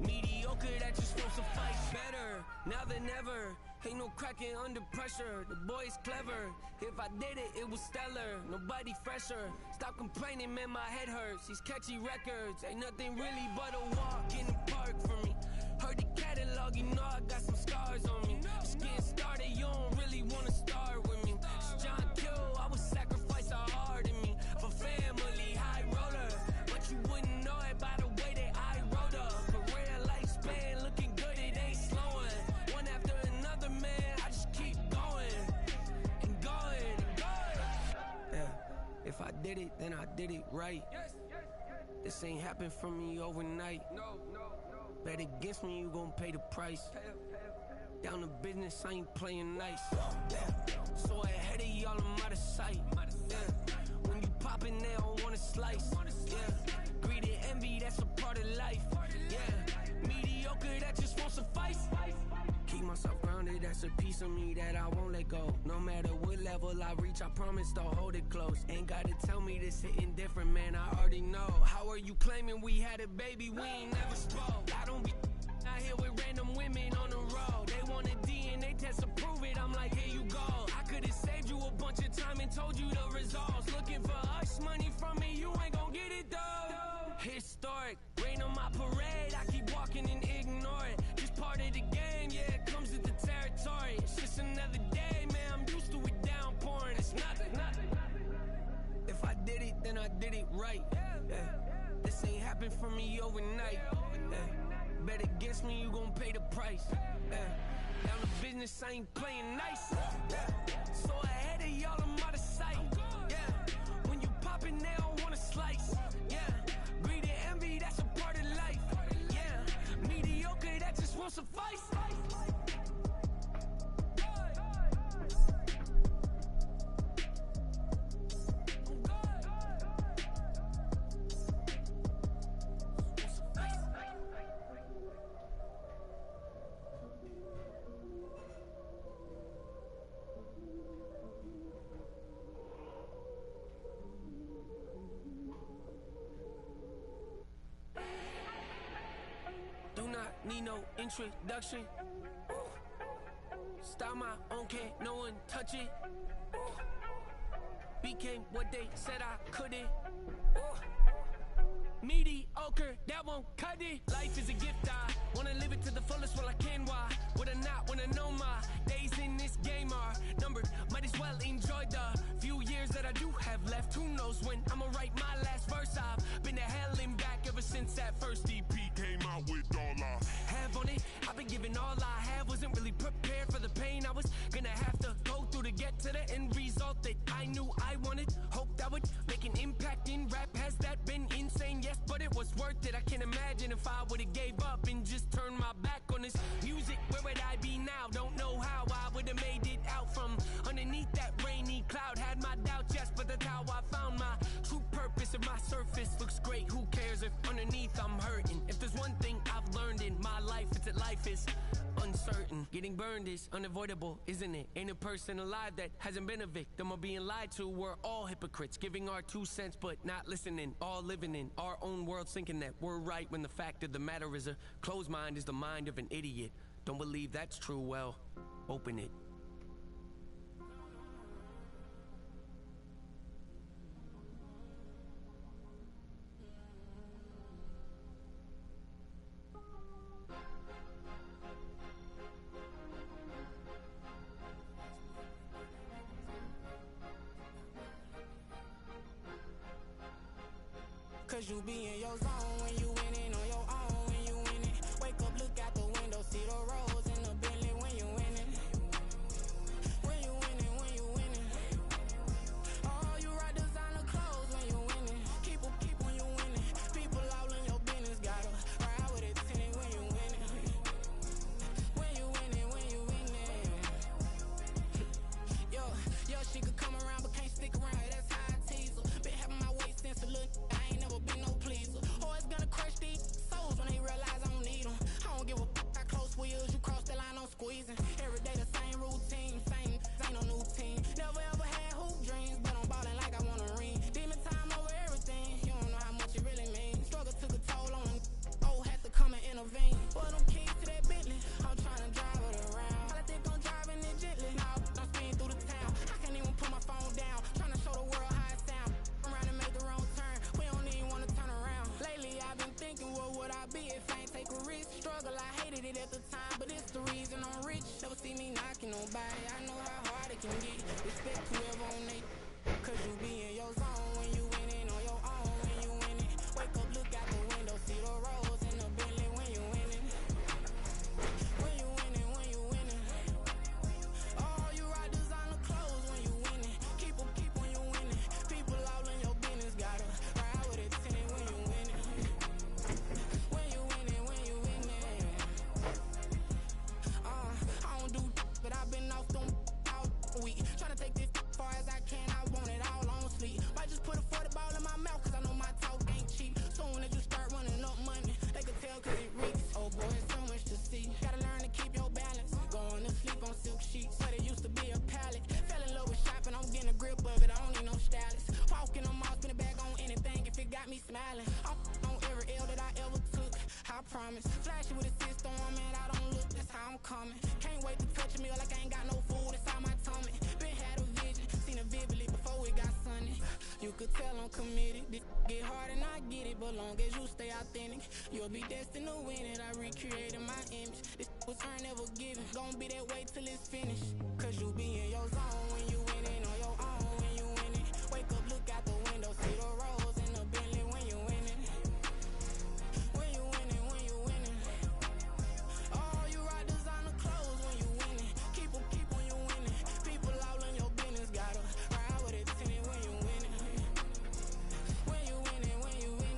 mediocre, that just won't suffice. Better now than ever. Ain't no cracking under pressure, the boy's clever. If I did it, it was stellar, nobody fresher. Stop complaining, man, my head hurts. These catchy records, ain't nothing really but a walk in the park for me. Heard the catalog, you know I got some scars on me. Just getting started, you don't really wanna start with me. It's John Kill, I would sacrifice a heart in me. For family, high roller, but you wouldn't know it by the way that I wrote up. Career lifespan, looking good, it ain't slowing. One after another, man, I just keep going and going and going. did it, then I did it right. This ain't happened for me overnight. Bet against me, you gon' pay the price. Down to business, I ain't playing nice. So ahead of y'all, I'm out of sight. When you poppin', they don't wanna slice. Greed and envy, that's a part of life. Mediocre, that just won't suffice. Keep myself grounded, that's a piece of me that I won't let go. No matter what level I reach, I promise to hold it close. Ain't gotta tell me this hitting different, man, I already know. How are you claiming we had a baby, we ain't never spoke? I don't be out here with random women on the road. They want a DNA test to prove it, I'm like, here you go. I could've saved you a bunch of time and told you the results. Looking for us, money from me, you ain't gon' get it though. Historic, rain on my parade, I keep walking and ignore it. Just part of the game, yeah, it comes with the territory. It's just another day, man, I'm used to it downpouring. It's nothing. If I did it, then I did it right. This ain't happened for me overnight. Bet against me, you gon' pay the price. Down to business, I ain't playing nice. So ahead of y'all, I'm out of sight. When you poppin', they don't wanna slice. Greed and envy, that's a part of life. Mediocre, that just won't suffice. Need no introduction. Style my own, can't no one touch it. Became what they said I couldn't. Mediocre, that won't cut it. Life is a gift, I wanna live it to the fullest while I can. Why would I not wanna know my days in this game are numbered? Might as well enjoy the few years that I do have left. Who knows when I'ma write my last verse? I've been to hell and back ever since that first EP came out with all I have on it. I've been giving all I have, wasn't really prepared for the pain I was gonna have to go through to get to the end result that I knew I wanted. Hoped I would make an impact in rap. Has that been insane? Yes, but it was worth it. I can't imagine if I would've gave up and just turned my back on this music. Where would I be now? Don't know how I would've made it out from underneath that rainy cloud. Had my doubts, yes, but that's how I found my true purpose. If my surface looks great, who cares if underneath I'm hurting? If there's one thing I've learned in my life, it's that life is uncertain. Getting burned is unavoidable, isn't it? Ain't a person alive that hasn't been a victim of being lied to. We're all hypocrites, giving our 2 cents but not listening. All living in our own world, thinking that we're right when the fact of the matter is a closed mind is the mind of an idiot. Don't believe that's true? Well, open it. Cause you be in your zone when you winning on your own when you winning. Wake up, look out the window, see the rose in the Bentley when you winning. When you winning, when you winning. Oh, you rock designer clothes when you winning. Keep when you winning. People all in your business, gotta ride with it tinted when you winning. When you winning, when you winning. Yo, she could come around but can't stick around. That's how I tease her. Been having my weight since a little. I ain't never been no pleaser. Always gonna crush these souls when they realize I don't need them. I don't give a fuck how close we is. You cross the line, I'm squeezing. Every day the same routine, same ain't no new team. Never ever had hoop dreams, but I'm ballin' like I want a ring. Demon time over everything. You don't know how much it really means. Struggle took a toll on them. Oh, had to come and intervene. Well, them keys to that Bentley, I'm tryna drive it around. I think I'm driving it gently. Now I'm speeding through the town. I can't even put my phone down. Tryna show the world how it sound. Around and make the wrong turn. We don't even wanna turn around. Lately I've been thinking, what would I be if I ain't take a risk? Struggle, I hated it at the time, but it's the reason I'm rich. Never see me knocking nobody. I know how hard it can get. Respect whoever on they. Cause you be in your zone when you winning on your own when you winning. Wake up, look out the window, see the rose in the Bentley when you winning. When you winning, when you winning. Oh, you rock designer clothes when you winning. Keep when you winning. People all in your take this far as I can, I want it all on sleep. Might just put a 40 ball in my mouth, cause I know my talk ain't cheap. Soon as you start running up money, they can tell cause it reeks. Oh boy, it's so much to see. Gotta learn to keep your balance. Going to sleep on silk sheets, but it used to be a pallet. Fell in love with shopping, I'm getting a grip of it, I don't need no stylist. Walking on mouth, spin it back on anything if it got me smiling. I'm on every L that I ever took, I promise. Flashing with a system on, man, I don't look, that's how I'm coming. Can't wait to touch a meal like I ain't got no food inside my tummy. Been had a vision, seen it vividly before it got sunny. You could tell I'm committed, this get hard and I get it, but long as you stay authentic, you'll be destined to win it. I recreated my image, this was earned, never given. Gonna be that way till it's finished, cause you be in your zone when you winning on your own when you winning. Wake up, look out the window, see the rose in the Bentley when you winning. When you winning, when you winning. Oh, you rock designer clothes when you winning. Keep when you winning. People all in your business, gotta ride with it tinted when you winning. When you winning, when you winning.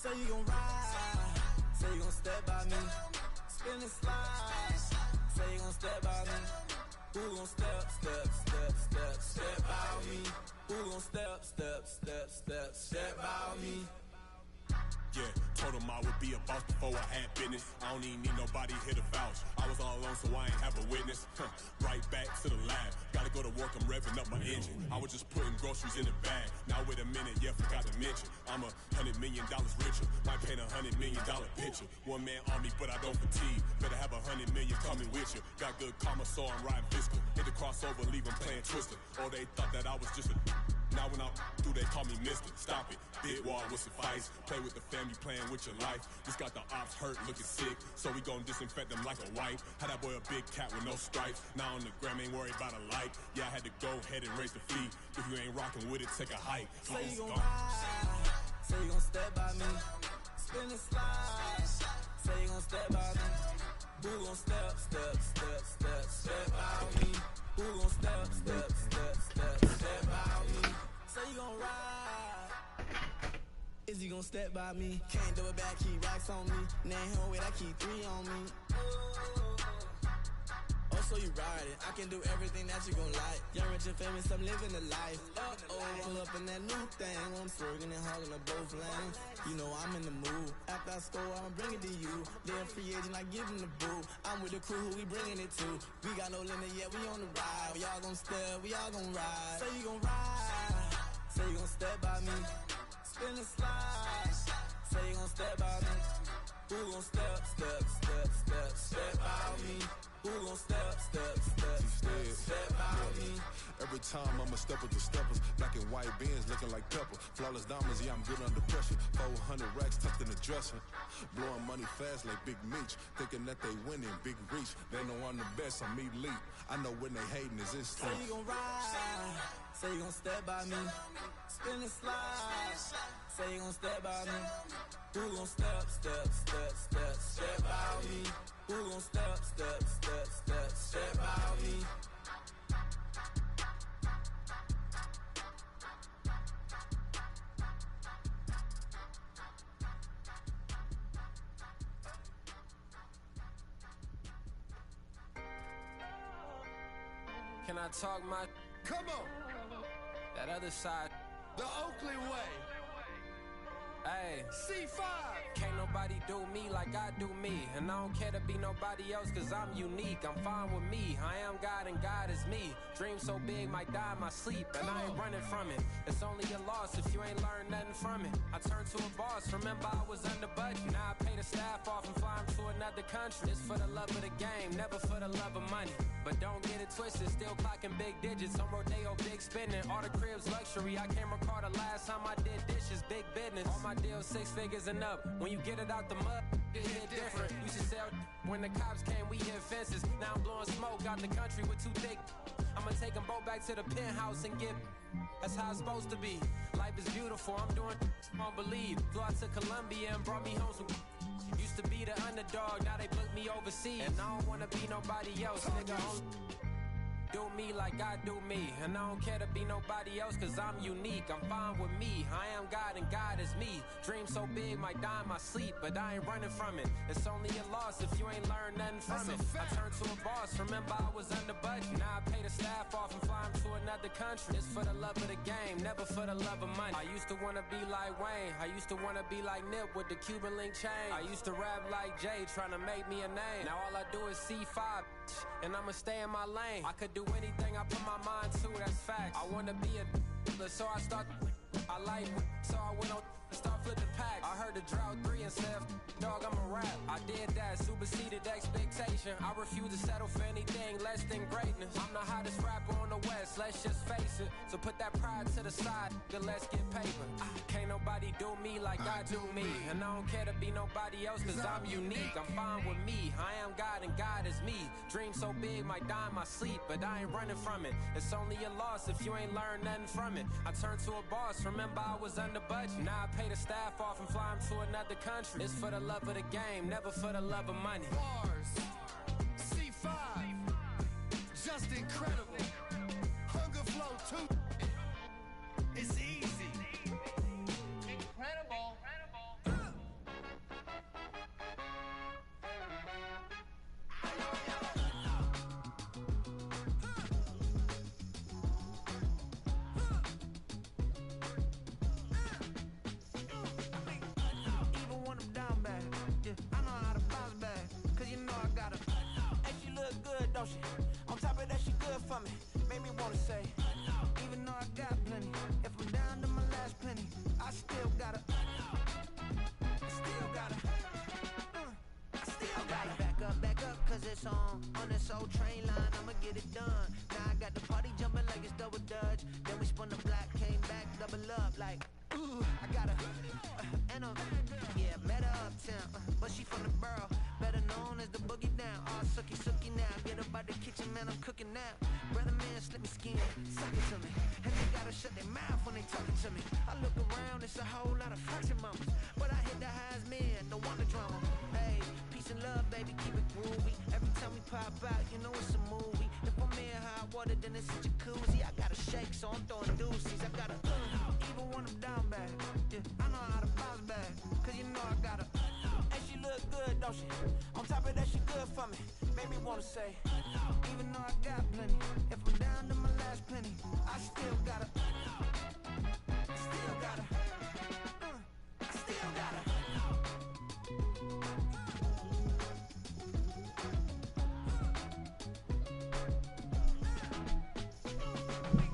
Say you gon' ride, say you gon' step by me, spin and slide, say you gon' step by me. Who gon' step by me? Who gon' step by me? Yeah, told him I would be a boss before I had business. I don't even need nobody here to vouch. I was all alone, so I ain't have a witness. Right back to the lab. Gotta go to work, I'm revving up my engine. I was just putting groceries in the bag. Now wait a minute, yeah, forgot to mention. I'm $100 million richer. Might paint $100 million picture. One man army, but I don't fatigue. Better have 100 million coming with you. Got good karma, so I'm riding fiscal. Hit the crossover, leave them playing Twister. Or they thought that I was just a... Now when I do, they call me Mister. Stop it. Big wall will suffice. Play with the family, playing with your life. Just got the ops hurt, looking sick. So we gon' disinfect them like a wipe. Had that boy a big cat with no stripes. Now on the gram, ain't worried about a light. Yeah, I had to go ahead and raise the fee. If you ain't rocking with it, take a hike. Say you gon' ride, say you gon' step by me, spin and slide, say you gon' step by me. Who gon' step by me? Who gon' step by me? Say you gon' ride. Is he gon' step by me? Can't do it back, keep racks on me. Name home with, I keep 3 on me. Oh, so you ride it. I can do everything that you gon' like. Young, rich, and famous, I'm living the life. Pull up in that new thing. I'm swerving and hogging up both lanes. You know I'm in the mood. After I score, I'ma bring it to you. They're free agent, I give them the boo. I'm with the crew, who we bringing it to. We got no limit yet, we on the ride. We all gon' step, we all gon' ride. Say you gon' ride, say you gon' step by me. Spin and slide, say you gon' step by me. Who gon' step by me? Who gon' step by me? Every time I'ma step with the steppers. Black and white beans looking like pepper. Flawless diamonds, yeah, I'm good under pressure. 400 racks tucked in the dresser. Blowing money fast like Big Meech. Thinking that they winning, big reach. They know I'm the best, I'm elite. I know when they hating is instant. Say you gon' ride, say you gon' step by me. Spin and slide, say you gon' step by me. Who gon' step by me? Who gon' step by me? Can I talk my... Come on, That other side... the Oakley way. Hey, C5. can't nobody do me like I do me. And I don't care to be nobody else cause I'm unique. I'm fine with me, I am God and God is me. Dream so big, might die in my sleep. And I ain't running from it. It's only a loss if you ain't learned nothing from it. I turned to a boss, remember I was under budget. Now I pay the staff off and fly them to another country. It's for the love of the game, never for the love of money. But don't get it twisted, still clocking big digits. On Rodeo, big spending, all the cribs luxury. I can't recall the last time I did dishes, big business. All my deals 6 figures and up. When you get it out the mud, it hit different. Used to sell when the cops came, we hit fences. Now I'm blowing smoke out the country with 2 thick. I'ma take them both back flight to the penthouse and get. That's how it's supposed to be. Life is beautiful, I'm doing won't believe. Flew out to Colombia and brought me home some. Used to be the underdog, now they book me overseas. And I don't wanna be nobody else, nigga. Do me like I do me. And I don't care to be nobody else, cause I'm unique. I'm fine with me, I am God and God is me. Dream so big, might die in my sleep, but I ain't running from it. It's only a loss if you ain't learned nothing from it. I turned to a boss, remember I was under budget. Now I pay the staff off and fly them to another country. It's for the love of the game, never for the love of money. I used to wanna be like Wayne, I used to wanna be like Nip with the Cuban link chain. I used to rap like Jay, trying to make me a name. Now all I do is C5, and I'ma stay in my lane. I could do anything I put my mind to, that's fact. I wanna be a so I start. I like, so I went on and start flipping packs. I heard the drought 3 and said, dog, I'm a rap. I did that, superseded expectation. I refuse to settle for anything less than greatness. I'm the hottest rapper on the West, let's just face it. So put that pride to the side, then let's get paper. Can't nobody do me like I do me. And I don't care to be nobody else, cause I'm unique. I'm fine with me, I am God and God is me. Dream so big, might die in my sleep, but I ain't running from it. It's only a loss if you ain't learned nothing from it. I turned to a boss, remember I was under budget. Now I pay the staff off and fly them to another country. It's for the love of the game, never for the love of money. Bars, C5, just incredible. Hunger flow 2, it's easy. Incredible. On top of that, she good for me. Made me wanna say, even though I got plenty, if I'm down to my last penny, I still gotta back up, cause it's on this old train line, I'ma get it done. Now I got the party jumping like it's double dutch. Then we spun the block, came back, double up, like, ooh, I got a, yeah, met her uptown, but she from the borough, better known as the boogie down. All sucky now, get up out the kitchen, man, I'm cooking now. Brother man, slip me skin, suck it to me, and they gotta shut their mouth when they talking to me. I look around, it's a whole lot of foxy mamas, but I hit the highs, man, don't want the drama. Hey, peace and love, baby, keep it groovy. Every time we pop out, you know it's a movie. If I'm in hot water, then it's a jacuzzi. I gotta shake, so I'm throwing deuces. I gotta, even when I'm down bad, yeah, I know how to bounce back, cause you know I gotta, and she look good, don't she? On top of that, she good for me. Made me wanna say, even though I got plenty, if I'm down to my last penny, I still gotta, I still gotta. Hey,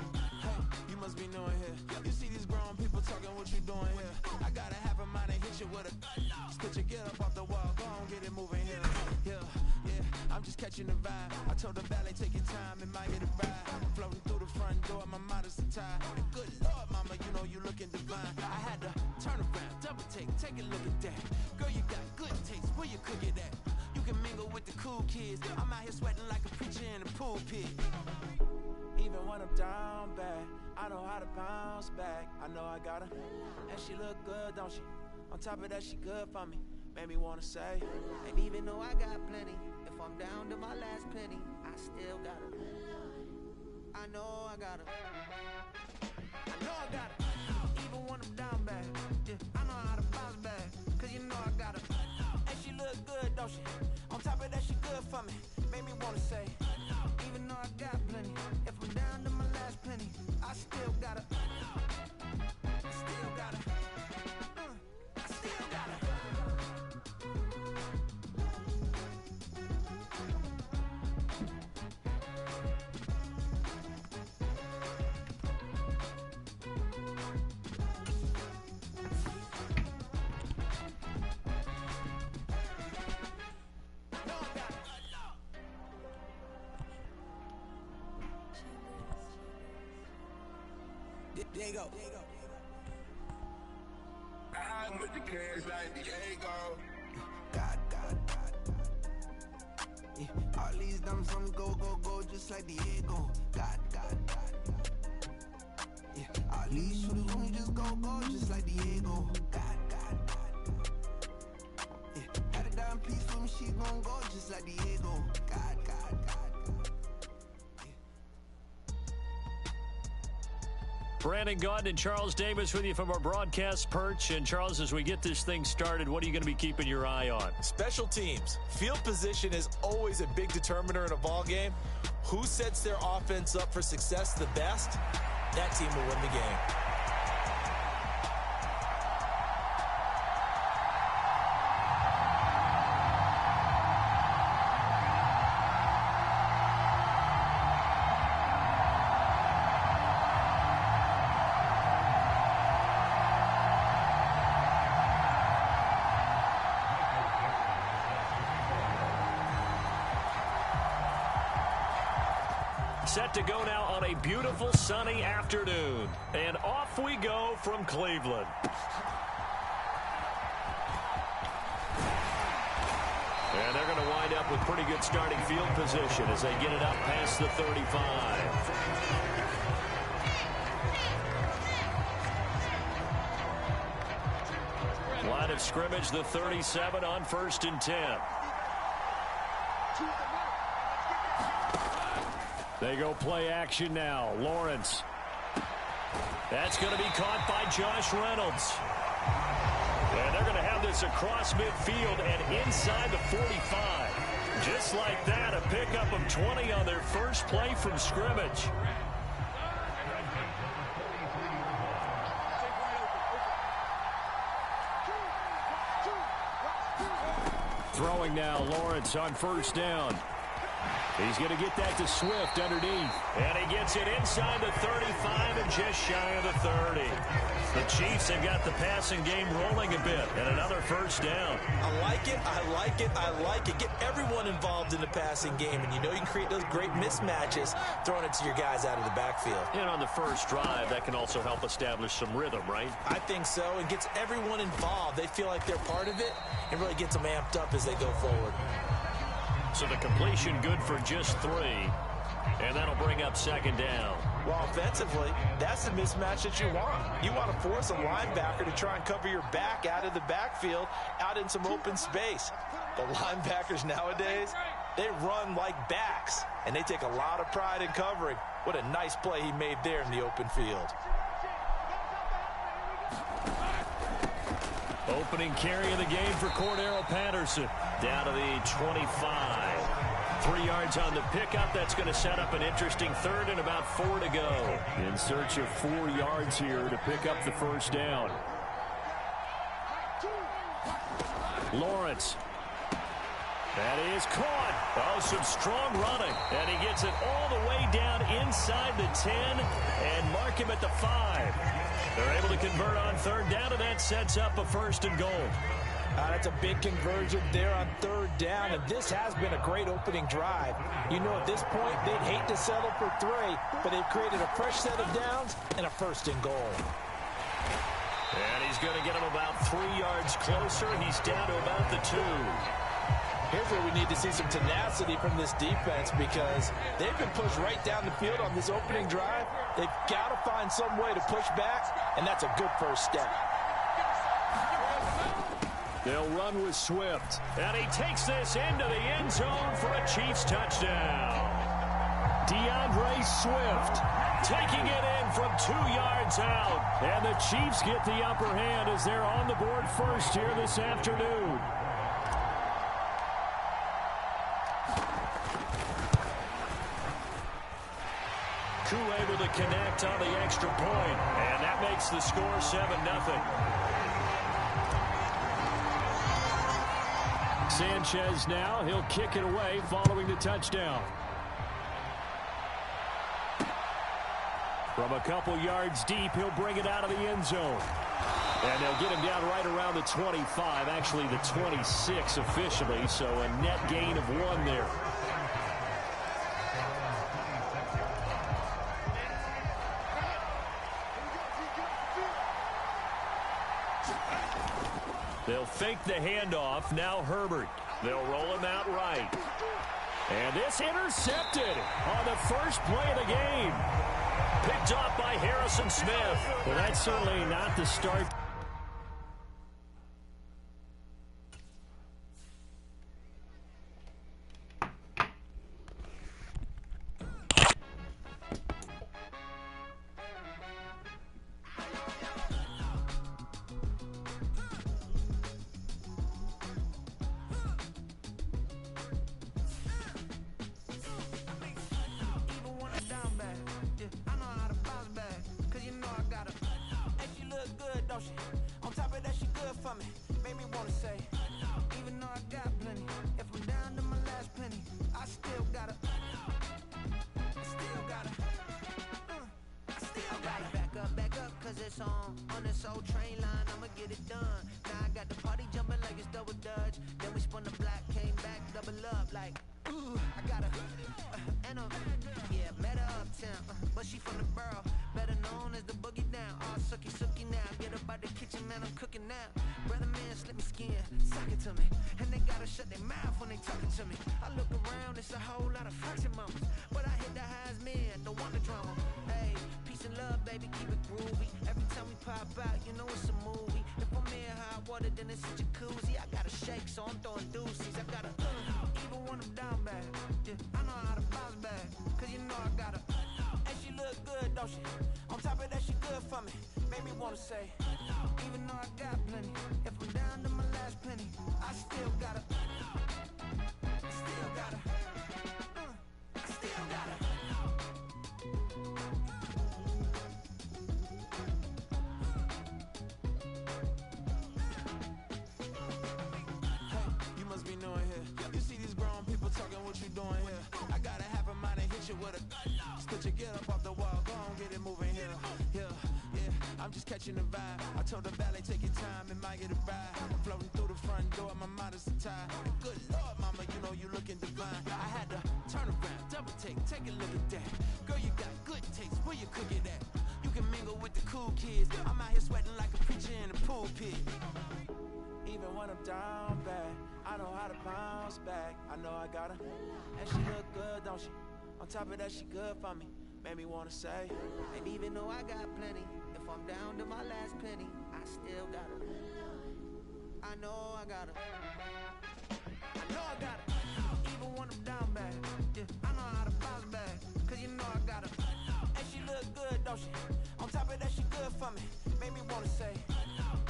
you must be knowing here. You see these grown people talking, what you doing here? I gotta have a mind and hit you with a. Spit your get up off the wall, go on, get it moving here. Yeah, I'm just catching the vibe. I told the ballet, take your time, it might hit a ride. Floating through the front door, my modest attire. And good Lord, mama, you know you looking divine. I had to turn around, double take a look at that. Girl, you got good taste, where you cook it at? You can mingle with the cool kids. I'm out here sweating like a preacher in a pool pit. Even when I'm down bad, I know how to bounce back. I know I gotta, and she look good, don't she? On top of that, she good for me. Made me wanna say, and even though I got plenty, if I'm down to my last penny, I still gotta, I know I gotta, even when I'm down bad, yeah, I know how to bounce back, cause you know I gotta, and she look good, don't she? On top of that, she good for me. Made me wanna say, even though I got plenty, if I'm down to my last penny, I still gotta, There you go. I with the cash like Diego. God. Yeah. All these dumb some go, just like Diego. God. go, just like Diego. God. Yeah, had a dime piece with me, she gon' go, just like Diego. God. Brandon Gaudin and Charles Davis with you from our broadcast perch. And, Charles, as we get this thing started, what are you going to be keeping your eye on? Special teams. Field position is always a big determiner in a ball game. Who sets their offense up for success the best, that team will win the game. Set to go now on a beautiful sunny afternoon. And off we go from Cleveland. And they're going to wind up with pretty good starting field position as they get it up past the 35. Line of scrimmage, the 37 on 1st and 10. They go play action now. Lawrence. That's going to be caught by Josh Reynolds. And they're going to have this across midfield and inside the 45. Just like that, a pickup of 20 on their first play from scrimmage. Throwing now, Lawrence on 1st down. He's going to get that to Swift underneath. And he gets it inside the 35 and just shy of the 30. The Chiefs have got the passing game rolling a bit. And another 1st down. I like it. Get everyone involved in the passing game. And you know you can create those great mismatches throwing it to your guys out of the backfield. And on the first drive, that can also help establish some rhythm, right? I think so. It gets everyone involved. They feel like they're part of it. It really gets them amped up as they go forward. So the completion good for just 3. And that'll bring up 2nd down. Well, offensively, that's the mismatch that you want. You want to force a linebacker to try and cover your back out of the backfield, out in some open space. The linebackers nowadays, they run like backs, and they take a lot of pride in covering. What a nice play he made there in the open field. Opening carry of the game for Cordero Patterson. Down to the 25. 3 yards on the pickup. That's going to set up an interesting 3rd and about 4 to go. In search of 4 yards here to pick up the 1st down. Lawrence. That is caught. Oh, some strong running. And he gets it all the way down inside the 10 and mark him at the 5. They're able to convert on 3rd down, and that sets up a 1st and goal. That's a big conversion there on 3rd down, and this has been a great opening drive. You know, at this point, they'd hate to settle for 3, but they've created a fresh set of downs and a 1st and goal. And he's going to get him about 3 yards closer. He's down to about the 2. Here's where we need to see some tenacity from this defense because they've been pushed right down the field on this opening drive. They've got to find some way to push back, and that's a good first step. They'll run with Swift. And he takes this into the end zone for a Chiefs touchdown. DeAndre Swift taking it in from 2 yards out. And the Chiefs get the upper hand as they're on the board first here this afternoon. Able to connect on the extra point, and that makes the score 7-0. Sanchez now, he'll kick it away following the touchdown. From a couple yards deep, he'll bring it out of the end zone. And they'll get him down right around the 25, actually the 26 officially, so a net gain of 1 there. They'll fake the handoff. Now Herbert. They'll roll him out right. And this intercepted on the first play of the game. Picked off by Harrison. Dawson Smith. Well, that's certainly not the start. On top of that, she good for me. Made me wanna say, even though I got plenty, if I'm down to my last penny, I still gotta, I still gotta back up, cause it's on this old train line, I'ma get it done. Now I got the party jumping like it's double dutch. Then we spun the block, came back, double up, like, ooh, I gotta, and yeah, met her uptown, but she from the borough, better known as the boogie down, all sucky now, get up out the kitchen, man, I'm cooking now. Brother man, slip me skin, suck it to me, and they gotta shut their mouth when they talking to me. I look around, it's a whole lot of fraction mamas, but I hit the highs, man, don't want the drama. Hey, peace and love, baby, keep it groovy. Every time we pop out, you know it's a movie. If I'm in hot water, then it's a jacuzzi. I gotta shake, so I'm throwing deuces. I gotta, even when I'm down bad, yeah, I know how to bounce back, cause you know I gotta, and she look good, don't she? On top of that, she good for me. Made me wanna say, even though I got plenty, if I'm down to my last penny, I still gotta, I still gotta, I still gotta. Hey, you must be new in here. You see these grown people talking, what you doing here? I gotta have a mind and hit you with a split your get up off the wall, go on, get it moving here. I'm just catching the vibe. I told the ballet, take your time, it might get a ride. I'm floating through the front door, my mind is a tie. Good Lord, mama, you know you looking divine. I had to turn around, double take a look at that. Girl, you got good taste, where you cook it at? You can mingle with the cool kids. I'm out here sweating like a preacher in a pool pit. Even when I'm down bad, I know how to bounce back. I know I gotta, and she look good, don't she? On top of that, she good for me. Made me wanna say, and even though I got plenty, if I'm down to my last penny, I still gotta, I know I gotta, even when I'm down bad, yeah, I know how to bounce back, cause you know I gotta, and she look good, don't she? On top of that, she good for me. Made me wanna say,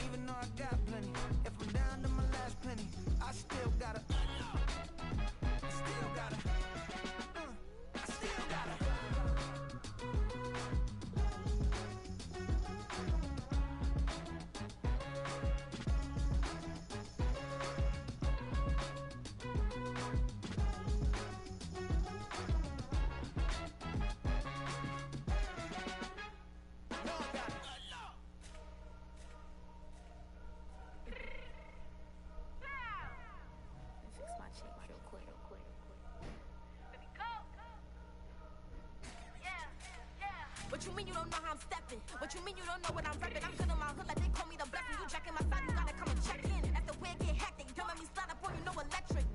even though I got plenty, if I'm down to my last penny, I still gotta, I still gotta, I still gotta. What you mean you don't know how I'm stepping? What you mean you don't know what I'm repping? I'm good in my hood like they call me the blessing. You jacking my side, you gotta come and check in. That's the way it get hectic. Don't let me slide up on you, no electric.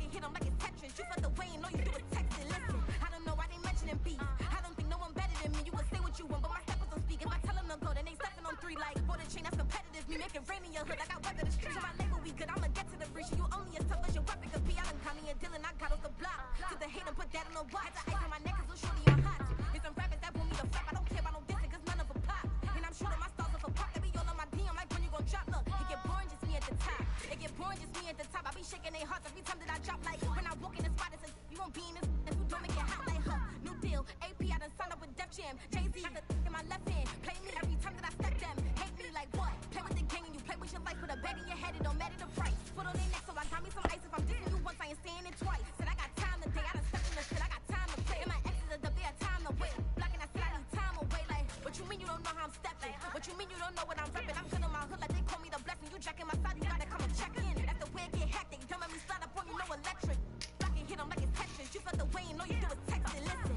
You hit them like it's Tetris. You felt the way and all you do is text it. Listen, I don't know why they mentioning beef. I don't think no one better than me. You can say what you want, but my steppers don't speak. If I tell them to go, then they stepping on 3 like border chain. That's competitive. Me make it rain in your hood like I weather the streets. So my label we good. I'ma get to the breach. You only as tough as your weapon could be. I done Connie and Dylan. I got off the block. To the hate and put that on the watch. The ice on my neck is so shorty on hot. It's some rappers that want me to flap. I don't care about no dissing, cause none of them pop. And I'm shooting my stars off a pop. They be all on my DM like when you gon' drop. Look, it get boring, just me at the top. It get boring, just me at the top. I be shaking their hearts every time that I drop. Like when I walk in the spot, it's you won't be in this. And who don't make it hot like her. New deal, AP, I done signed up with Def Jam. Jay-Z, got the in my left hand. Play me every time that I step them. Hate me like what? Play with the gang and you play with your life. Put a bag in your head, it don't matter the price. Put on their neck, so I got me some ice. If I'm dissing you once, I ain't saying it twice. Said I got time today, I done stepped in the shit, I got time to play. And my exes are up there, time to wait. Blocking, I said I need time away. Like, what you mean you don't know how I'm stepping? What you mean you don't know what I'm repping? I'm good in my hood like they call me the blessing. You jacking my side, you gotta come and check in. That's the way it get hectic. Don't let me slide up on you, no electric. Blocking, hit them like it's Tetris. You felt the way and all you do is text it. Listen.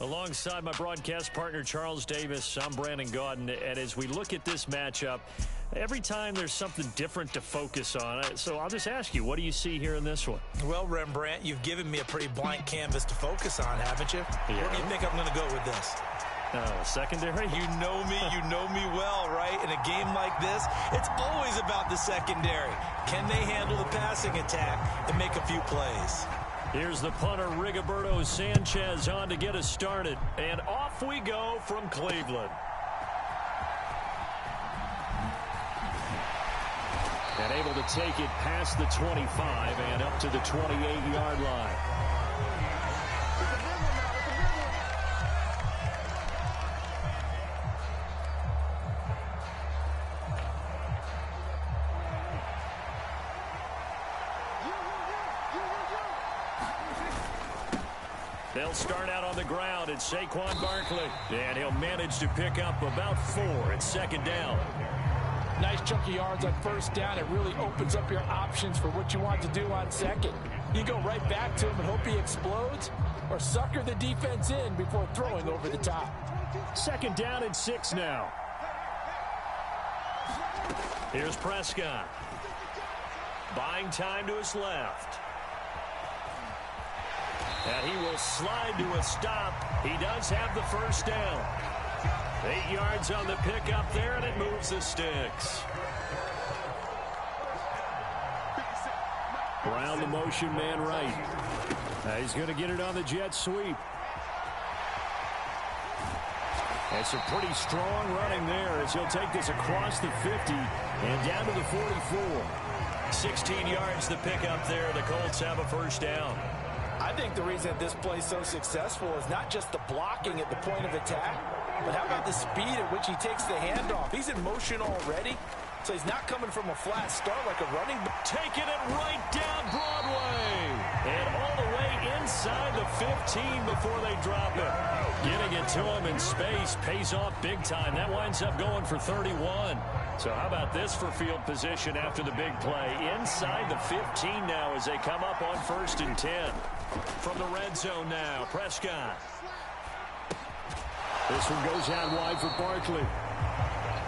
Alongside my broadcast partner, Charles Davis, I'm Brandon Gaudin. And as we look at this matchup, every time there's something different to focus on. So I'll just ask you, what do you see here in this one? Well, Rembrandt, you've given me a pretty blank canvas to focus on, haven't you? Yeah. Where do you think I'm going to go with this? Secondary? You know me well, right? In a game like this, it's always about the secondary. Can they handle the passing attack and make a few plays? Here's the punter, Rigoberto Sanchez, on to get us started. And off we go from Cleveland. And able to take it past the 25 and up to the 28-yard line. They'll start out on the ground. It's Saquon Barkley. And he'll manage to pick up about 4 at second down. Nice chunk of yards on first down. It really opens up your options for what you want to do on second. You go right back to him and hope he explodes, or sucker the defense in before throwing over the top. Second down and 6 now. Here's Prescott. Buying time to his left. And he will slide to a stop. He does have the first down. 8 yards on the pickup there, and it moves the sticks. Brown the motion man right. He's going to get it on the jet sweep. It's a pretty strong running there as he'll take this across the 50 and down to the 44. 16 yards the pickup there. The Colts have a first down. I think the reason this play is so successful is not just the blocking at the point of attack, but how about the speed at which he takes the handoff? He's in motion already, so he's not coming from a flat start like a running back. Taking it right down Broadway. And all the way inside the 15 before they drop it. Getting it to him in space pays off big time. That winds up going for 31. So how about this for field position after the big play? Inside the 15 now as they come up on 1st and 10. From the red zone now, Prescott. This one goes out wide for Barkley.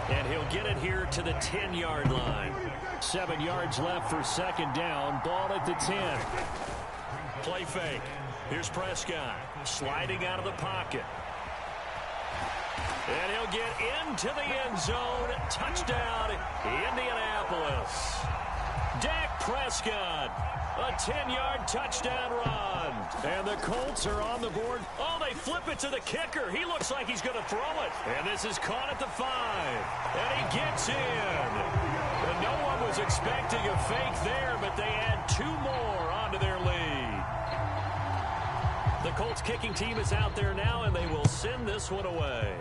And he'll get it here to the 10-yard line. 7 yards left for second down. Ball at the 10. Play fake. Here's Prescott sliding out of the pocket. And he'll get into the end zone. Touchdown, Indianapolis. Dak Prescott, a 10-yard touchdown run. And the Colts are on the board. Oh, they flip it to the kicker. He looks like he's going to throw it. And this is caught at the 5. And he gets in. And no one was expecting a fake there, but they add 2 more onto their lead. The Colts kicking team is out there now, and they will send this one away.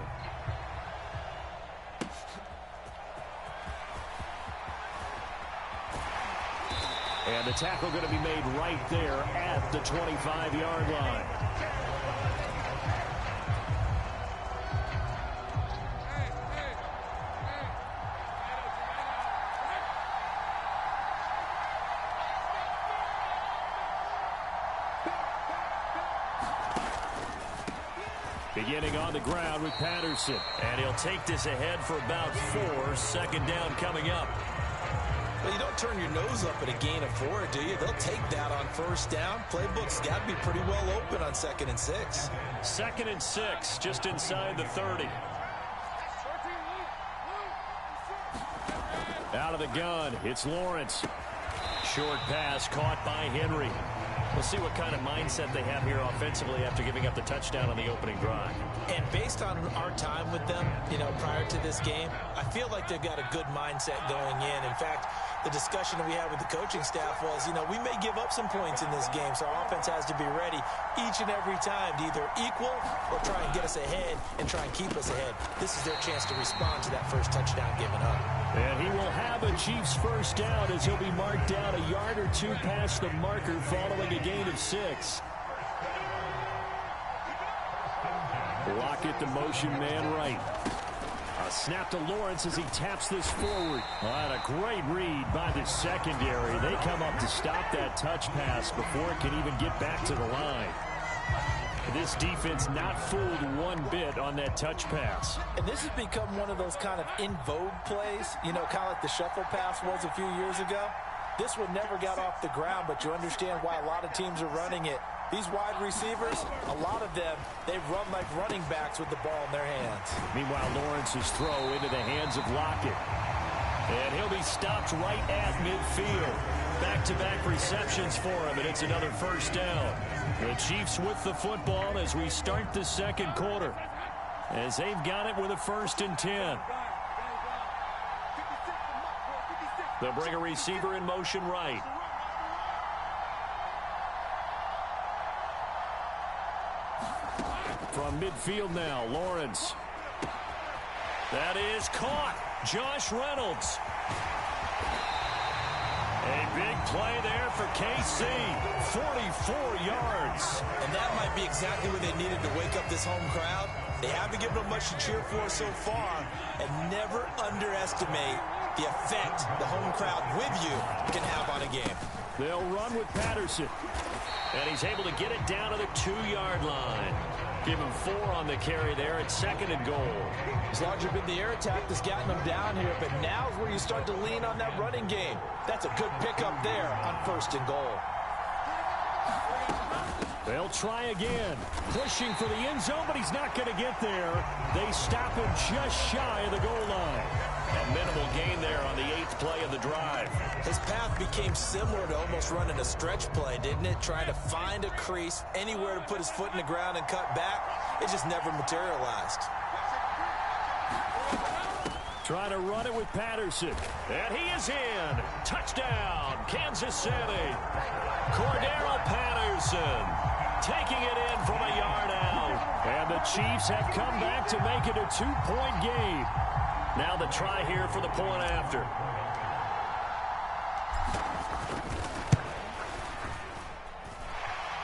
And the tackle going to be made right there at the 25-yard line. Beginning on the ground with Patterson. And he'll take this ahead for about 4. Second down coming up. Well, you don't turn your nose up at a gain of 4, do you? They'll take that on first down. Playbook's got to be pretty well open on 2nd and 6. 2nd and 6, just inside the 30. Out of the gun, it's Lawrence. Short pass caught by Henry. We'll see what kind of mindset they have here offensively after giving up the touchdown on the opening drive. And based on our time with them, prior to this game, I feel like they've got a good mindset going in. In fact, the discussion that we had with the coaching staff was, we may give up some points in this game, so our offense has to be ready each and every time to either equal or try and get us ahead and try and keep us ahead. This is their chance to respond to that first touchdown given up. And he will have a Chiefs first down as he'll be marked down a yard or 2 past the marker following a gain of 6. Lockett, the motion man right. A snap to Lawrence as he taps this forward. And a great read by the secondary. They come up to stop that touch pass before it can even get back to the line. This defense not fooled one bit on that touch pass. And this has become one of those kind of in vogue plays, you know, kind of like the shuffle pass was a few years ago. This one never got off the ground, but you understand why a lot of teams are running it. These wide receivers, a lot of them, they run like running backs with the ball in their hands. Meanwhile, Lawrence's throw into the hands of Lockett. And he'll be stopped right at midfield. Back-to-back receptions for him, and it's another first down. The Chiefs with the football as we start the second quarter, as they've got it with a 1st and 10. They'll bring a receiver in motion right. From midfield now, Lawrence. That is caught. Josh Reynolds. A big play there for KC. 44 yards. And that might be exactly what they needed to wake up this home crowd. They haven't given them much to cheer for so far. And never underestimate the effect the home crowd with you can have on a game. They'll run with Patterson. And he's able to get it down to the 2-yard line. Give him 4 on the carry there at 2nd and goal. As larger been the air attack that's gotten them down here, but now is where you start to lean on that running game. That's a good pickup there on 1st and goal. They'll try again. Pushing for the end zone, but he's not going to get there. They stop him just shy of the goal line. A minimal gain there on the 8th play of the drive. His path became similar to almost running a stretch play, didn't it? Trying to find a crease, anywhere to put his foot in the ground and cut back. It just never materialized. Trying to run it with Patterson. And he is in. Touchdown, Kansas City. Cordero Patterson taking it in from a yard out. And the Chiefs have come back to make it a 2-point game. Now the try here for the point after.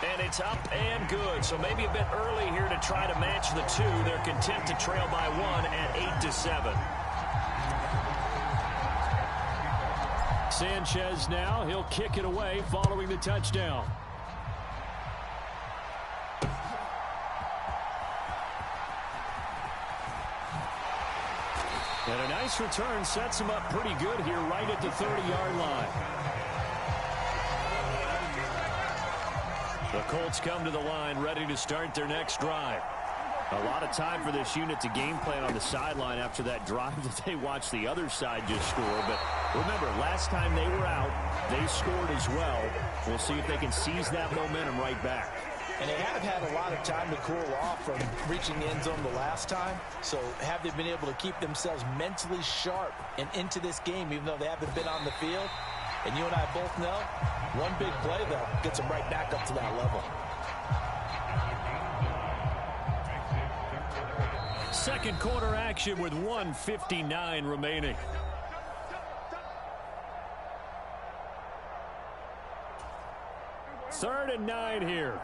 And it's up and good. So maybe a bit early here to try to match the 2. They're content to trail by 1 at 8-7. Sanchez now. He'll kick it away following the touchdown. And a nice return sets him up pretty good here right at the 30-yard line. The Colts come to the line ready to start their next drive. A lot of time for this unit to game plan on the sideline after that drive that they watched the other side just score. But remember, last time they were out, they scored as well. We'll see if they can seize that momentum right back. And they have had a lot of time to cool off from reaching the end zone the last time. So have they been able to keep themselves mentally sharp and into this game, even though they haven't been on the field? And you and I both know, one big play, though, gets them right back up to that level. Second quarter action with 1:59 remaining. Third and 9 here.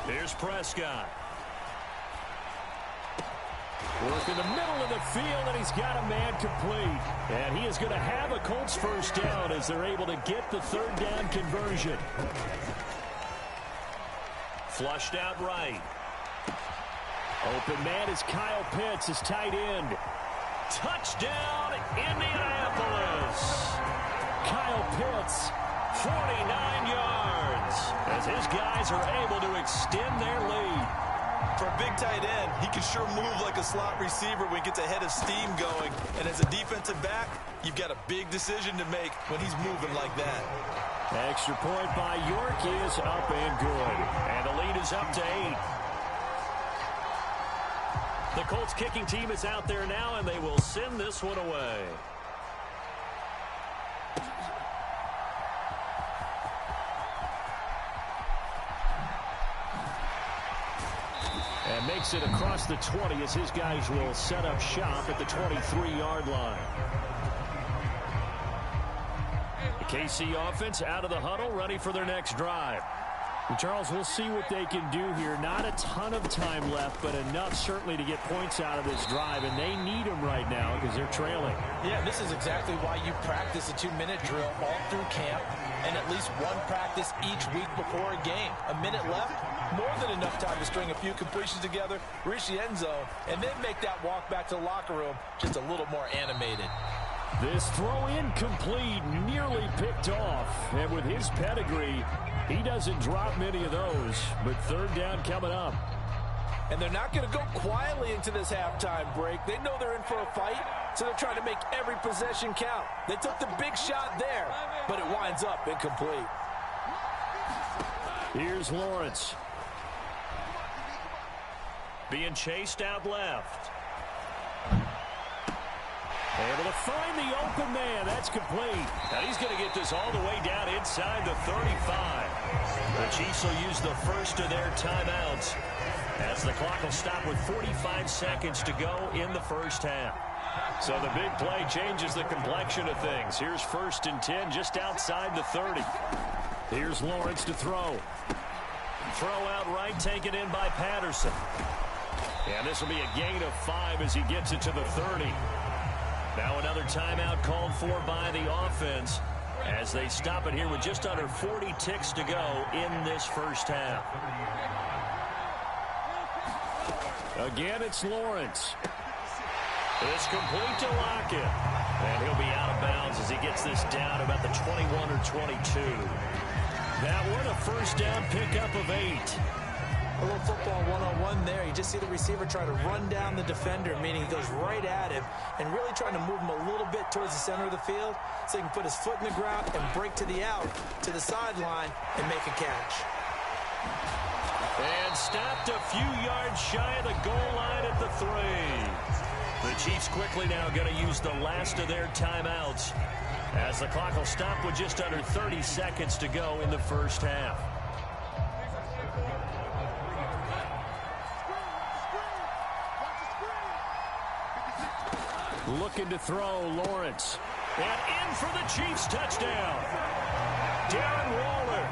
Here's Prescott. Work in the middle of the field, and he's got a man complete. And he is going to have a Colts first down as they're able to get the 3rd down conversion. Flushed out right. Open man is Kyle Pitts, his tight end. Touchdown, Indianapolis. Kyle Pitts, 49 yards, as his guys are able to extend their lead. For a big tight end, he can sure move like a slot receiver when he gets a head of steam going. And as a defensive back, you've got a big decision to make when he's moving like that. Extra point by York is up and good. And the lead is up to 8. The Colts kicking team is out there now, and they will send this one away. And makes it across the 20 as his guys will set up shop at the 23-yard line. The KC offense out of the huddle, ready for their next drive. Charles, we'll see what they can do here. Not a ton of time left, but enough certainly to get points out of this drive, and they need them right now because they're trailing. Yeah, this is exactly why you practice a 2-minute drill all through camp and at least one practice each week before a game. A minute left, more than enough time to string a few completions together, reach the end zone, and then make that walk back to the locker room just a little more animated. This throw incomplete, nearly picked off, and with his pedigree, he doesn't drop many of those, but third down coming up. And they're not going to go quietly into this halftime break. They know they're in for a fight, so they're trying to make every possession count. They took the big shot there, but it winds up incomplete. Here's Lawrence. Being chased out left. Able to find the open man. That's complete. Now he's going to get this all the way down inside the 35. The Chiefs will use the first of their timeouts as the clock will stop with 45 seconds to go in the first half. So the big play changes the complexion of things. Here's 1st and 10 just outside the 30. Here's Lawrence to throw. Throw out right, taken in by Patterson. And this will be a gain of 5 as he gets it to the 30. Now another timeout called for by the offense as they stop it here with just under 40 ticks to go in this first half. Again, it's Lawrence. It's complete to Lockett. And he'll be out of bounds as he gets this down about the 21 or 22. That one a first down pickup of 8. A little football one-on-one there. You just see the receiver try to run down the defender, meaning he goes right at him and really trying to move him a little bit towards the center of the field so he can put his foot in the ground and break to the out, to the sideline, and make a catch. And stopped a few yards shy of the goal line at the 3. The Chiefs quickly now going to use the last of their timeouts as the clock will stop with just under 30 seconds to go in the first half. Looking to throw, Lawrence. And in for the Chiefs touchdown. Darren Waller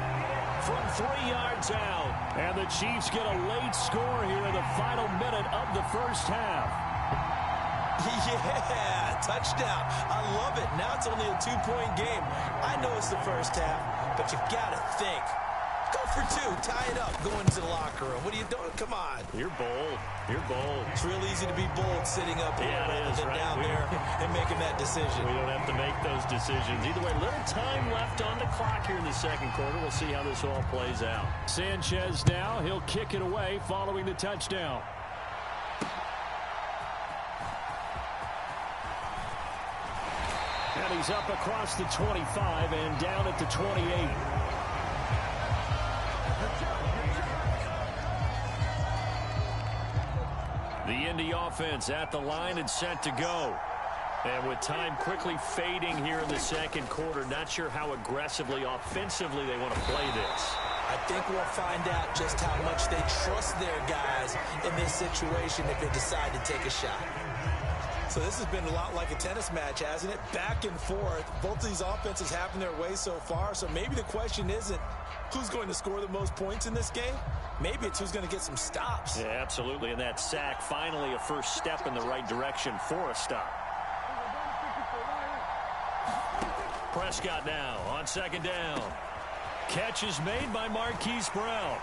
from 3 yards out. And the Chiefs get a late score here in the final minute of the first half. Yeah, touchdown. I love it. Now it's only a 2-point game. I know it's the first half, but you got to think. Go for 2. Tie it up. Go into the locker room. What are you doing? Come on. You're bold. You're bold. It's real easy to be bold sitting up here rather than down there and making that decision. We don't have to make those decisions. Either way, little time left on the clock here in the second quarter. We'll see how this all plays out. Sanchez now. He'll kick it away following the touchdown. And he's up across the 25 and down at the 28. The Indy offense at the line and set to go. And with time quickly fading here in the second quarter, not sure how aggressively, offensively they want to play this. I think we'll find out just how much they trust their guys in this situation if they decide to take a shot. So this has been a lot like a tennis match, hasn't it? Back and forth. Both of these offenses having their way so far. So maybe the question isn't who's going to score the most points in this game. Maybe it's who's going to get some stops. Yeah, absolutely. And that sack, finally a first step in the right direction for a stop. Prescott now on second down. Catch is made by Marquise Brown.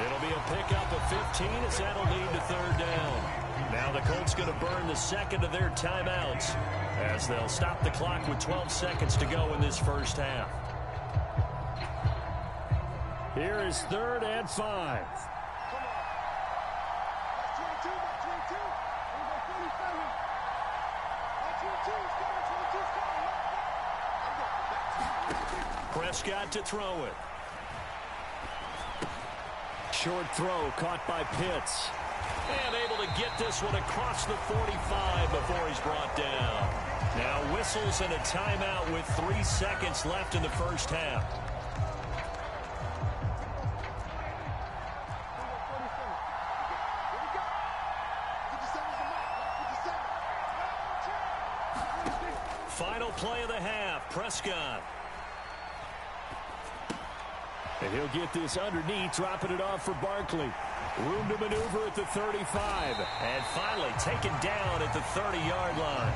It'll be a pickup of 15 as that'll lead to third down. Now the Colts going to burn the second of their timeouts as they'll stop the clock with 12 seconds to go in this first half. Here is 3rd and 5. Prescott to throw it. Short throw caught by Pitts. And able to get this one across the 45 before he's brought down. Now whistles and a timeout with 3 seconds left in the first half. Final play of the half. Prescott. And he'll get this underneath, dropping it off for Barkley. Room to maneuver at the 35. And finally taken down at the 30-yard line.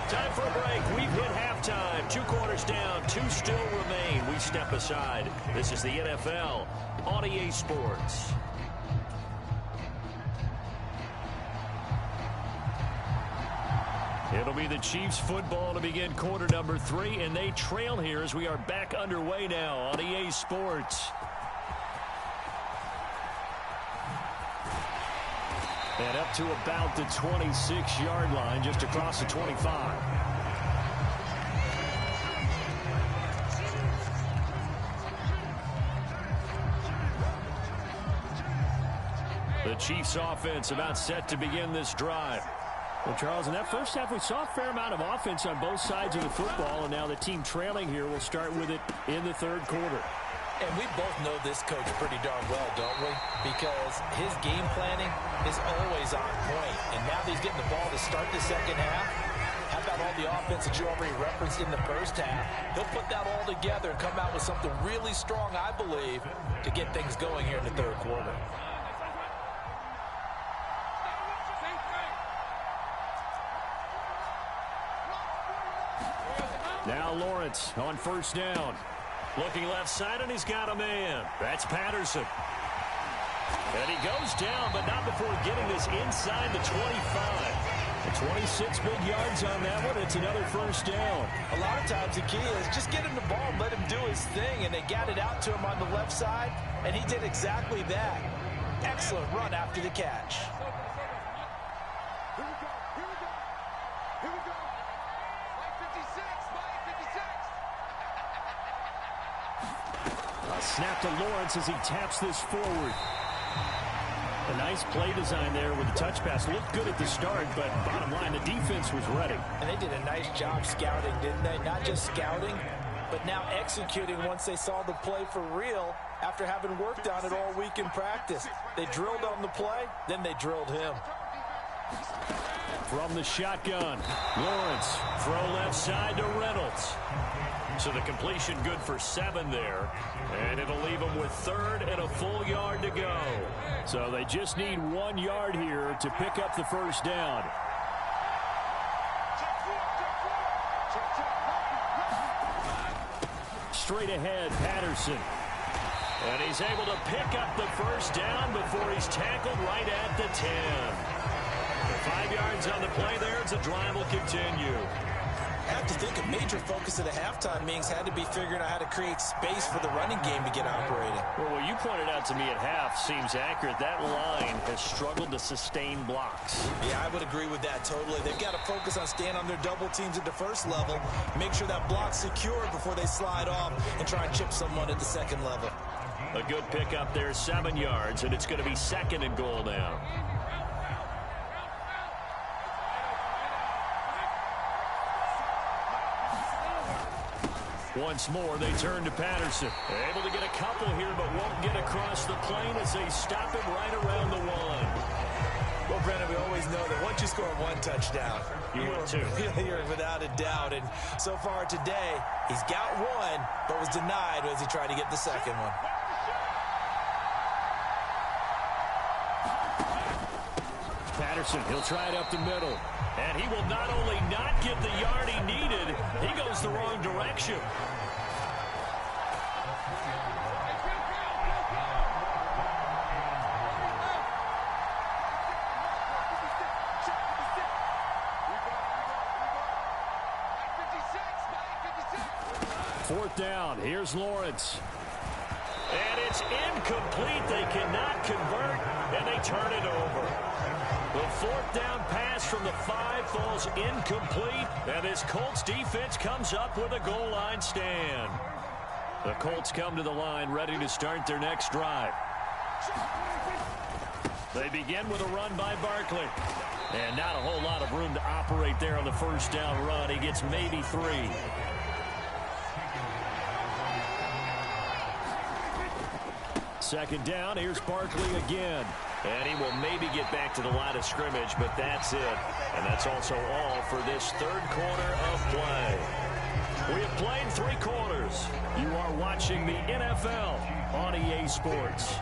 Time for a break. We've hit halftime. 2 quarters down. 2 still remain. We step aside. This is the NFL on EA Sports. It'll be the Chiefs football to begin quarter number 3, and they trail here as we are back underway now on EA Sports. And up to about the 26-yard line, just across the 25. The Chiefs offense about set to begin this drive. Well, Charles, in that first half, we saw a fair amount of offense on both sides of the football, and now the team trailing here will start with it in the third quarter. And we both know this coach pretty darn well, don't we? Because his game planning is always on point. And now that he's getting the ball to start the second half, how about all the offense that you already referenced in the first half? He'll put that all together and come out with something really strong, I believe, to get things going here in the third quarter. Now Lawrence on first down. Looking left side, and he's got a man. That's Patterson. And he goes down, but not before getting this inside the 25. 26 big yards on that one. It's another first down. A lot of times the key is just get him the ball and let him do his thing, and they got it out to him on the left side, and he did exactly that. Excellent run after the catch. Snap to Lawrence as he taps this forward. A nice play design there with the touch pass. Looked good at the start, but bottom line, the defense was ready. And they did a nice job scouting, didn't they? Not just scouting, but now executing once they saw the play for real after having worked on it all week in practice. They drilled on the play, then they drilled him. From the shotgun, Lawrence, throw left side to Reynolds. So the completion good for 7 there. And it'll leave them with third and a full yard to go. So they just need 1 yard here to pick up the first down. Straight ahead, Patterson. And he's able to pick up the first down before he's tackled right at the 10. 5 yards on the play there as the drive will continue. I have to think a major focus of the halftime meetings had to be figuring out how to create space for the running game to get operating. Well, what you pointed out to me at half seems accurate. That line has struggled to sustain blocks. Yeah, I would agree with that totally. They've got to focus on staying on their double teams at the first level, make sure that block's secure before they slide off and try and chip someone at the second level. A good pickup there, 7 yards, and it's going to be 2nd and goal now. Once more, they turn to Patterson. Able to get a couple here, but won't get across the plane as they stop him right around the 1. Well, Brennan, we always know that once you score 1 touchdown, you're without a doubt. And so far today, he's got 1, but was denied as he tried to get the second one. Patterson, he'll try it up the middle. And he will not only not get the yard he needed, he goes the wrong direction. Fourth down. Here's Lawrence. And it's incomplete. They cannot convert, and they turn it over. The 4th down pass from the 5 falls incomplete, and this Colts defense comes up with a goal line stand. The Colts come to the line ready to start their next drive. They begin with a run by Barkley. And not a whole lot of room to operate there on the first down run. He gets maybe 3. Second down, here's Barkley again. And he will maybe get back to the line of scrimmage, but that's it. And that's also all for this third quarter of play. We have played 3 quarters. Steelers. You are watching the NFL on EA Sports.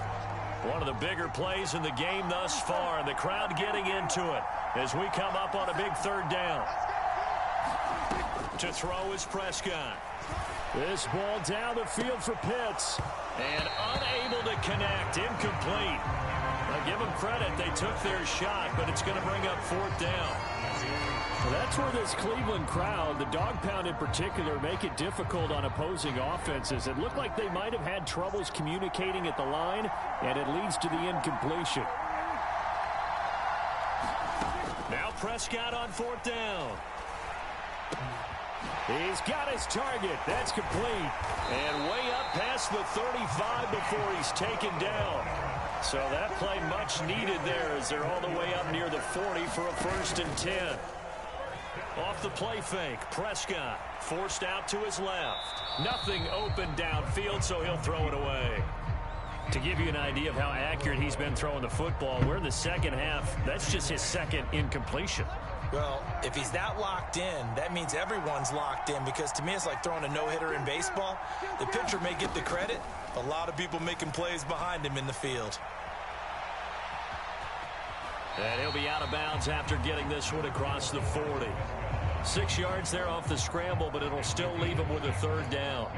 One of the bigger plays in the game thus far, and the crowd getting into it as we come up on a big third down. To throw is Prescott. This ball down the field for Pitts. And unable to connect, incomplete. I'll give them credit, they took their shot, but it's going to bring up fourth down. So that's where this Cleveland crowd, the dog pound in particular, make it difficult on opposing offenses. It looked like they might have had troubles communicating at the line, and it leads to the incompletion. Now Prescott on fourth down. He's got his target. That's complete. And way up past the 35 before he's taken down. So that play much needed there as they're all the way up near the 40 for a 1st and 10. Off the play fake, Prescott forced out to his left. Nothing open downfield, so he'll throw it away. To give you an idea of how accurate he's been throwing the football, we're in the second half. That's just his second incompletion. Well, if he's that locked in, that means everyone's locked in, because to me it's like throwing a no-hitter in baseball. The pitcher may get the credit, a lot of people making plays behind him in the field. And he'll be out of bounds after getting this one across the 40. 6 yards there off the scramble, but it'll still leave him with a third down.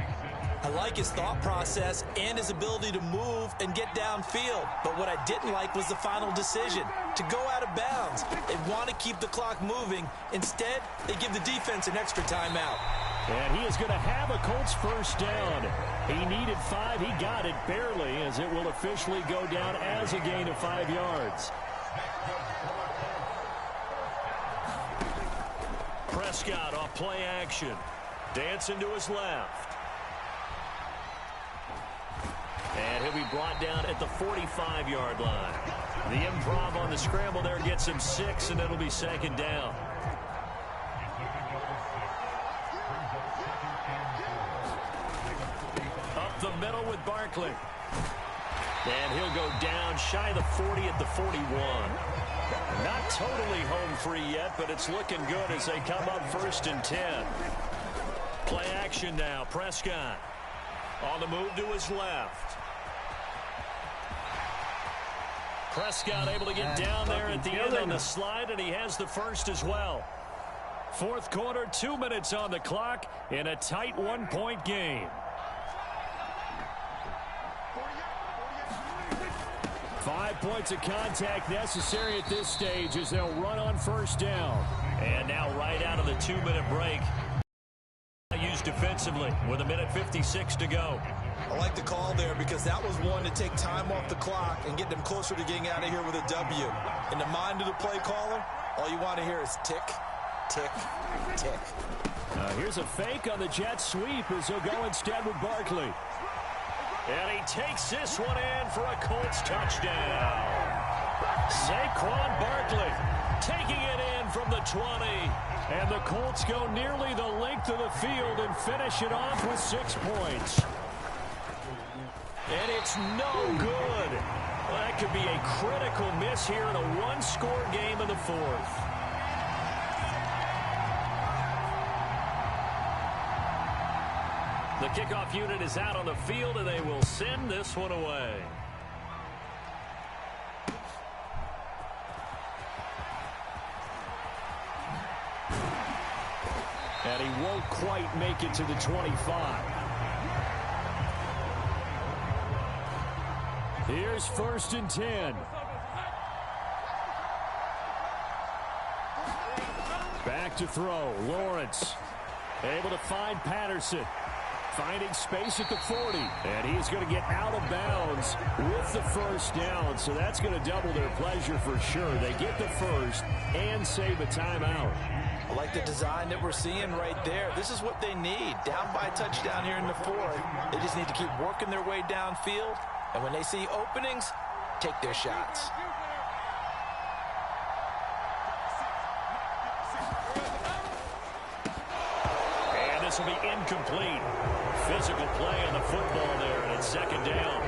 I like his thought process and his ability to move and get downfield. But what I didn't like was the final decision, to go out of bounds. They want to keep the clock moving. Instead, they give the defense an extra timeout. And he is going to have a Colts first down. He needed 5. He got it barely, as it will officially go down as a gain of 5 yards. Prescott off play action. Dancing to his left. And he'll be brought down at the 45-yard line. The improv on the scramble there gets him 6, and it'll be second down. Up the middle with Barkley. And he'll go down shy of the 40 at the 41. Not totally home free yet, but it's looking good as they come up 1st and 10. Play action now. Prescott on the move to his left. Prescott able to get down there at the end on the slide, and he has the first as well. Fourth quarter, 2 minutes on the clock in a tight 1-point game. 5 points of contact necessary at this stage as they'll run on first down. And now right out of the 2-minute break. Used defensively with 1:56 to go. I like the call there, because that was one to take time off the clock and get them closer to getting out of here with a W. In the mind of the play caller, all you want to hear is tick, tick, tick. Here's a fake on the jet sweep as he'll go instead with Barkley. And he takes this one in for a Colts touchdown. Saquon Barkley taking it in from the 20. And the Colts go nearly the length of the field and finish it off with 6 points. And it's no good. Well, that could be a critical miss here in a one-score game in the fourth. The kickoff unit is out on the field, and they will send this one away. And he won't quite make it to the 25. Here's 1st and 10. Back to throw. Lawrence able to find Patterson. Finding space at the 40. And he's going to get out of bounds with the first down. So that's going to double their pleasure for sure. They get the first and save a timeout. I like the design that we're seeing right there. This is what they need. Down by a touchdown here in the fourth. They just need to keep working their way downfield. And when they see openings, take their shots. And this will be incomplete. Physical play on the football there, and it's second down.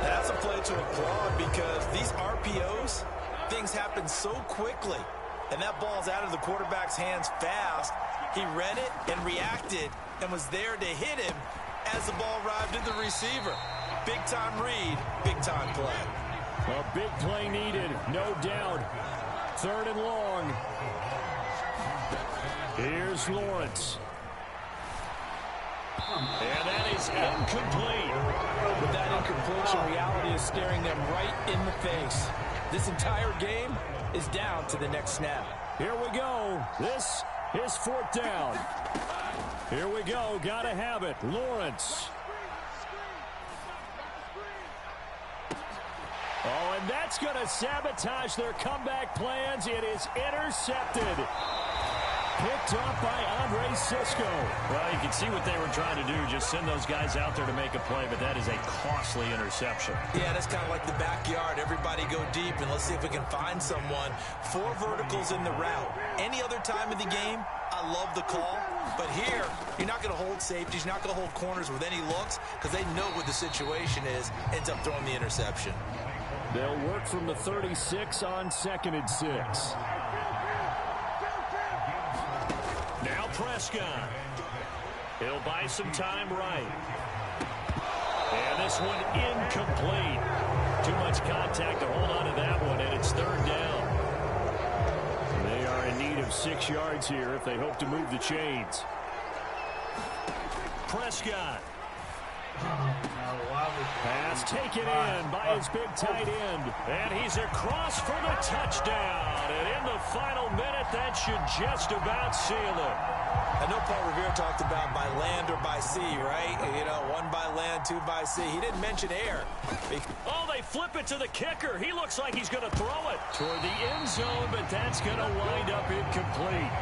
That's a play to applaud, because these RPOs, things happen so quickly. And that ball's out of the quarterback's hands fast. He read it and reacted and was there to hit him as the ball arrived at the receiver. Big-time read, big-time play. A big play needed, no doubt. 3rd and long. Here's Lawrence. And that is incomplete. With that incompletion, reality is staring them right in the face. This entire game is down to the next snap. Here we go. This is 4th down. Here we go. Got to have it. Lawrence. Oh, and that's going to sabotage their comeback plans. It is intercepted. Picked off by Andre Sisco. Well, you can see what they were trying to do. Just send those guys out there to make a play, but that is a costly interception. Yeah, that's kind of like the backyard. Everybody go deep, and let's see if we can find someone. 4 verticals in the route. Any other time of the game, I love the call. But here, you're not going to hold safeties. You're not going to hold corners with any looks because they know what the situation is. Ends up throwing the interception. They'll work from the 36 on 2nd and 6. Now Prescott. He'll buy some time right. And this one incomplete. Too much contact to hold on to that one, and it's 3rd down. They are in need of 6 yards here if they hope to move the chains. Prescott. Pass taken in by his big tight end. And he's across for the touchdown. And in the final minute, that should just about seal it. I know Paul Revere talked about by land or by sea, right? You know, 1 by land, 2 by sea. He didn't mention air. Oh, they flip it to the kicker. He looks like he's going to throw it toward the end zone, but that's going to wind up incomplete.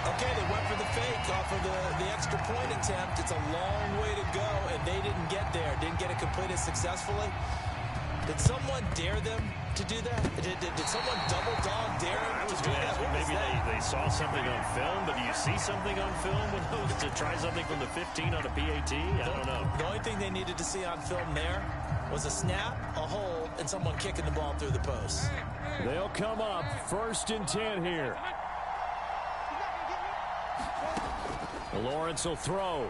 Okay, they went for the fake off of the extra point attempt. It's a long way to go, and they didn't get there. Didn't get it completed successfully. Did someone dare them to do that? Did someone double dog dare them? I was going to ask you, maybe they saw something on film, but do you see something on film with those to try something from the 15 on a PAT? I don't know. The only thing they needed to see on film there was a snap, a hold, and someone kicking the ball through the post. They'll come up 1st and 10 here. Lawrence will throw.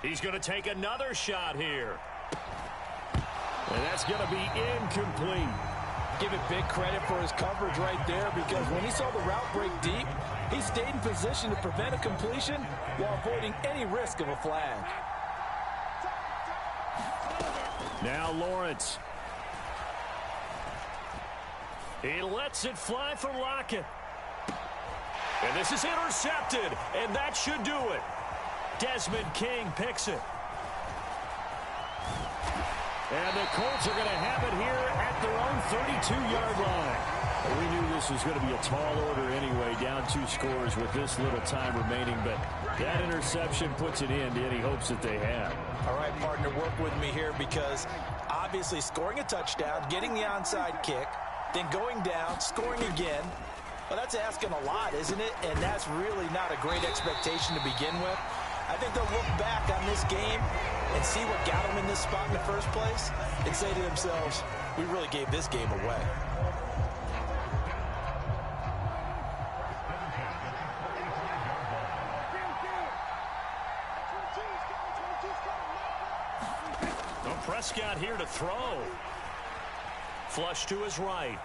He's going to take another shot here. And that's going to be incomplete. Give it big credit for his coverage right there because when he saw the route break deep, he stayed in position to prevent a completion while avoiding any risk of a flag. Now Lawrence. He lets it fly for Lockett. And this is intercepted, and that should do it. Desmond King picks it. And the Colts are going to have it here at their own 32-yard line. We knew this was going to be a tall order anyway, down 2 scores with this little time remaining, but that interception puts it in to any hopes that they have. All right, partner, work with me here because obviously scoring a touchdown, getting the onside kick, then going down, scoring again. Well, that's asking a lot, isn't it? And that's really not a great expectation to begin with. I think they'll look back on this game and see what got them in this spot in the first place and say to themselves, we really gave this game away. Well, Prescott here to throw. Flush to his right.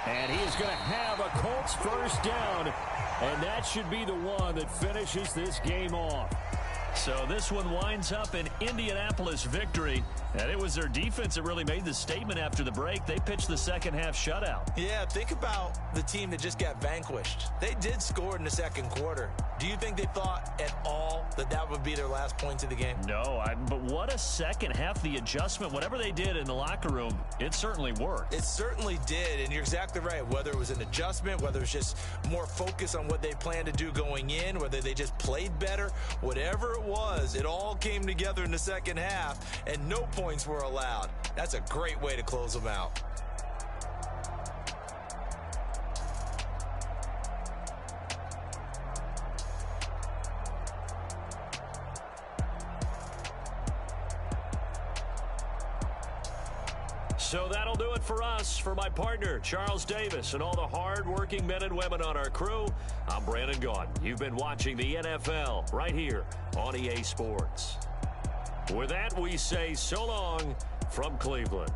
And he is going to have a Colts 1st down. And that should be the one that finishes this game off. So this one winds up an Indianapolis victory. And it was their defense that really made the statement after the break. They pitched the second half shutout. Yeah, think about the team that just got vanquished. They did score in the second quarter. Do you think they thought at all that that would be their last points of the game? No, but what a second half. The adjustment, whatever they did in the locker room, it certainly worked. It certainly did, and you're exactly right. Whether it was an adjustment, whether it was just more focus on what they planned to do going in, whether they just played better, whatever it was, it all came together in the second half, and no points were allowed. That's a great way to close them out. So that'll do it for us. For my partner, Charles Davis, and all the hard-working men and women on our crew, I'm Brandon Gaudin. You've been watching the NFL right here on EA Sports. With that, we say so long from Cleveland.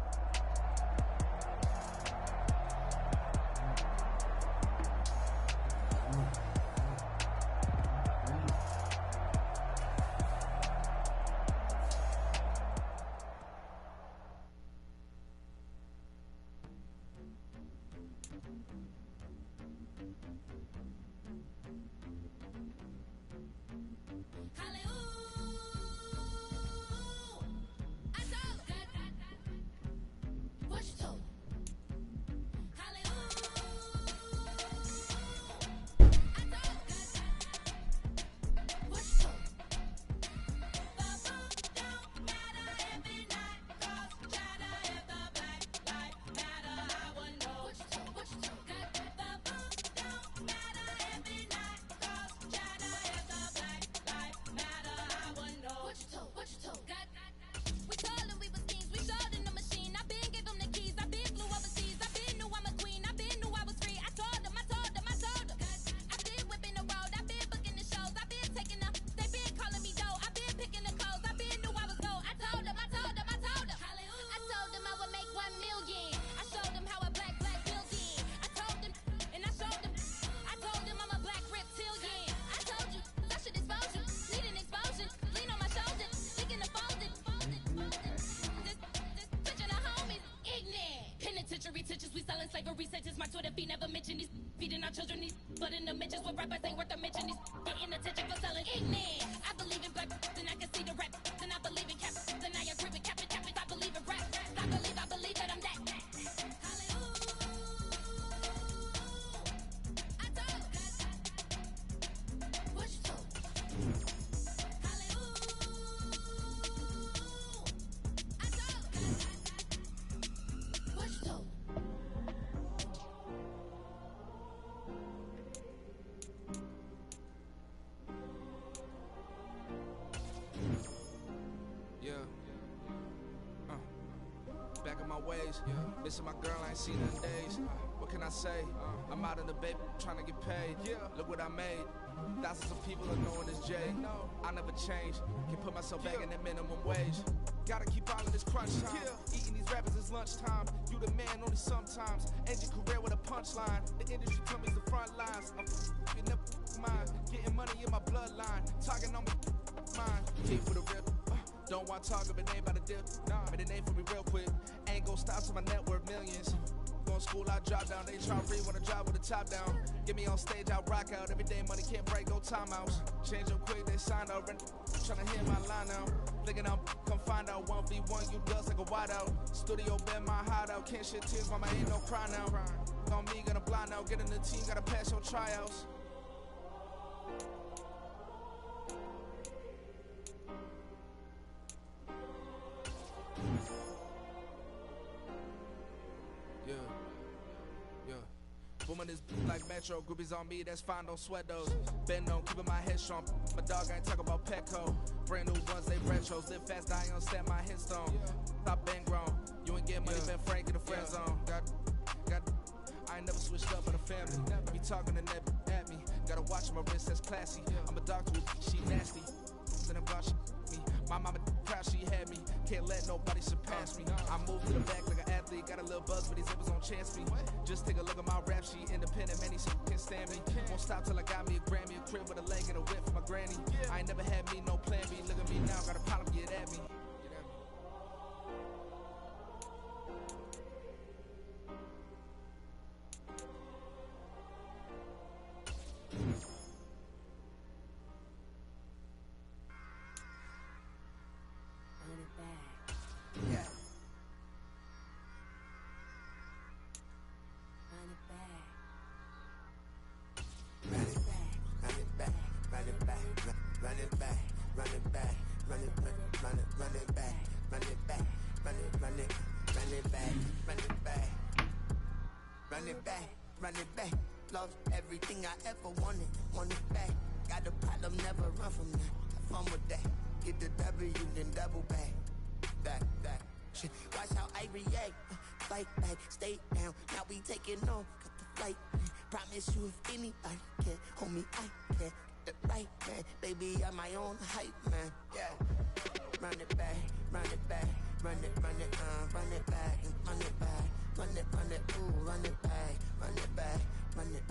Teachers, we selling slavery sentences. My Twitter feed never mention these feeding our children these, but in the mentions what rappers ain't worth a mention these getting attention for selling ignorant. I believe in black, then I can see the rap, then I believe in cap, then I agree with cap, I believe in rap, I believe that I'm that. I told what you told. Back in my ways, missing my girl, I ain't seen her in days. What can I say? I'm out in the baby, trying to get paid. Look what I made. Thousands of people are knowing this Jay. I never change. Can put myself back in that minimum wage. Gotta keep all of this crunch time. Eating these rappers is lunchtime. You the man only sometimes. End your career with a punchline. The industry told me the front lines. I'm you never mine. Getting money in my bloodline. Talking on my mind. Keep for the real. Don't want to talk if it ain't about to dip. But it ain't for me real quick. Ain't gon' stop till my net worth millions. Going to school, I drop down. They try to read when I drive with the top down. Get me on stage, I rock out. Every day money can't break, no timeouts. Change up quick, they signed out. Tryna hear my line out. Thinking I'm come find out 1v1, you dust like a wideout. Studio been my hideout. Can't shed tears, mama ain't no cry now. On me, gonna blind out. Get in the team, gotta pass your tryouts. Woman is like Metro, groupies on me, that's fine, don't sweat those. Bend on, keeping my head strong. My dog ain't talking about Petco. Brand new ones, they retros. Live fast, die on stand my headstone. Stop been grown. You ain't get money, been frank in the friend zone. I ain't never switched up with a family. Be talking to Neb at me. Gotta watch my wrist, that's classy. I'm a doctor, she nasty. Then I'm gone, she me. My mama proud she had me. Can't let nobody surpass me. I move to the back like an athlete. Got a little buzz, but these zippers don't chance me. Just take a look at my rap sheet. Independent, man, these can't stand me. Won't stop till I got me a Grammy, a crib with a leg and a whip for my granny. I ain't never had me no plan B. Look at me now, got a problem, get at me. Run it back, lost everything I ever wanted, want it back. Got a problem, never run from that. Have fun with that. Get the W, then double back. That. action. Watch how I react. Fight back, stay down. Now we taking off. Got the flight. Promise you if anybody can hold me, I can. Get it right, man. Baby, I'm my own hype, man. Yeah. Run it back, run it back. Run it back, run it back, run it, ooh, run it back, run it back, run it.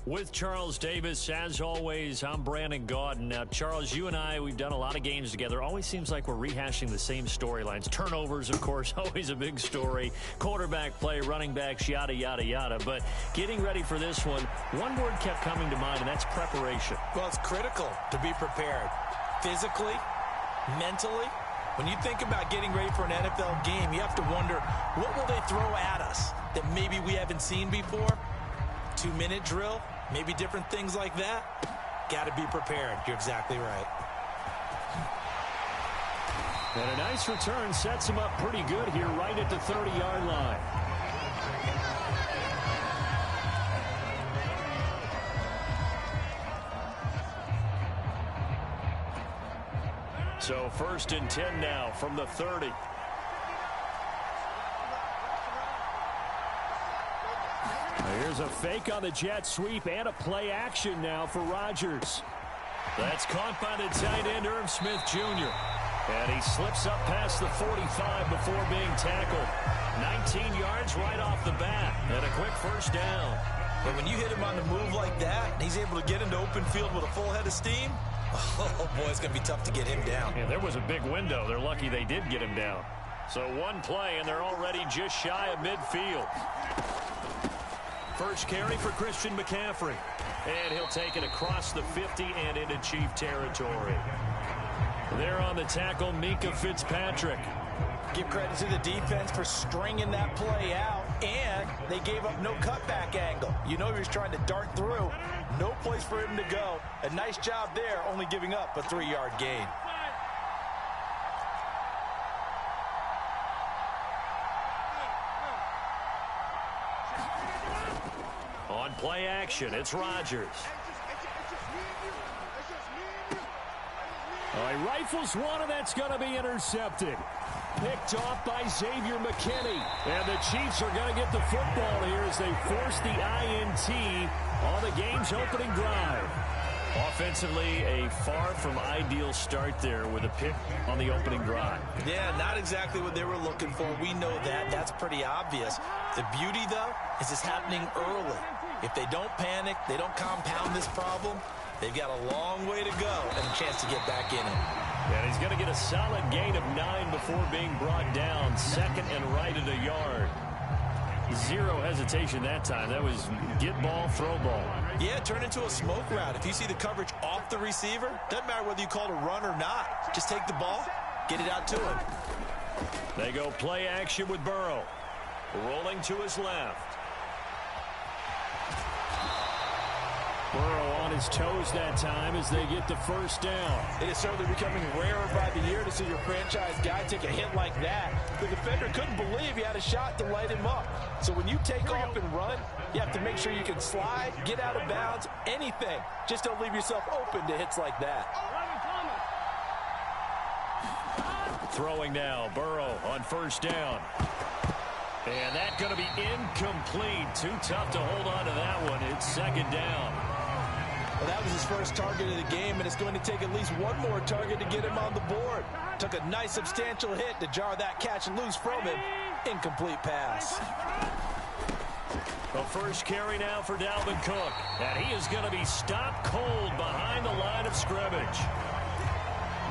With Charles Davis, as always, I'm Brandon Gaudin. Now, Charles, you and I, we've done a lot of games together. Always seems like we're rehashing the same storylines. Turnovers, of course, always a big story. Quarterback play, running backs, yada, yada, yada. But getting ready for this one word kept coming to mind, and that's preparation. Well, it's critical to be prepared. Physically, mentally. When you think about getting ready for an NFL game, you have to wonder, what will they throw at us that maybe we haven't seen before? 2-minute drill? Maybe different things like that. Got to be prepared. You're exactly right. And a nice return sets him up pretty good here right at the 30-yard line. So 1st and 10 now from the 30. Here's a fake on the jet sweep and a play action now for Rodgers. That's caught by the tight end, Irv Smith Jr. And he slips up past the 45 before being tackled. 19 yards right off the bat and a quick first down. But when you hit him on the move like that, and he's able to get into open field with a full head of steam, oh boy, it's going to be tough to get him down. Yeah, there was a big window. They're lucky they did get him down. So one play, and they're already just shy of midfield. First carry for Christian McCaffrey. And he'll take it across the 50 and into Chief territory. There on the tackle, Minkah Fitzpatrick. Give credit to the defense for stringing that play out, and they gave up no cutback angle. You know he was trying to dart through. No place for him to go. A nice job there, only giving up a 3-yard gain. On play action, it's Rodgers. He rifles one, and that's going to be intercepted. Picked off by Xavier McKinney. And the Chiefs are going to get the football here as they force the INT on the game's opening drive. Offensively, a far from ideal start there with a pick on the opening drive. Yeah, not exactly what they were looking for. We know that. That's pretty obvious. The beauty, though, is it's happening early. If they don't panic, they don't compound this problem, they've got a long way to go and a chance to get back in it. And he's going to get a solid gain of 9 before being brought down. Second and right at a yard. Zero hesitation that time. That was get ball, throw ball. Yeah, turn into a smoke route. If you see the coverage off the receiver, doesn't matter whether you call it a run or not. Just take the ball, get it out to him. They go play action with Burrow. Rolling to his left. Burrow on his toes that time as they get the first down. It is certainly becoming rarer by the year to see your franchise guy take a hit like that. The defender couldn't believe he had a shot to light him up. So when you take off and run, you have to make sure you can slide, get out of bounds, anything. Just don't leave yourself open to hits like that. Throwing now, Burrow on first down. And that's going to be incomplete. Too tough to hold on to that one. It's second down. Well, that was his first target of the game, and it's going to take at least one more target to get him on the board. Took a nice substantial hit to jar that catch loose from him. Incomplete pass. The first carry now for Dalvin Cook. And he is going to be stopped cold behind the line of scrimmage.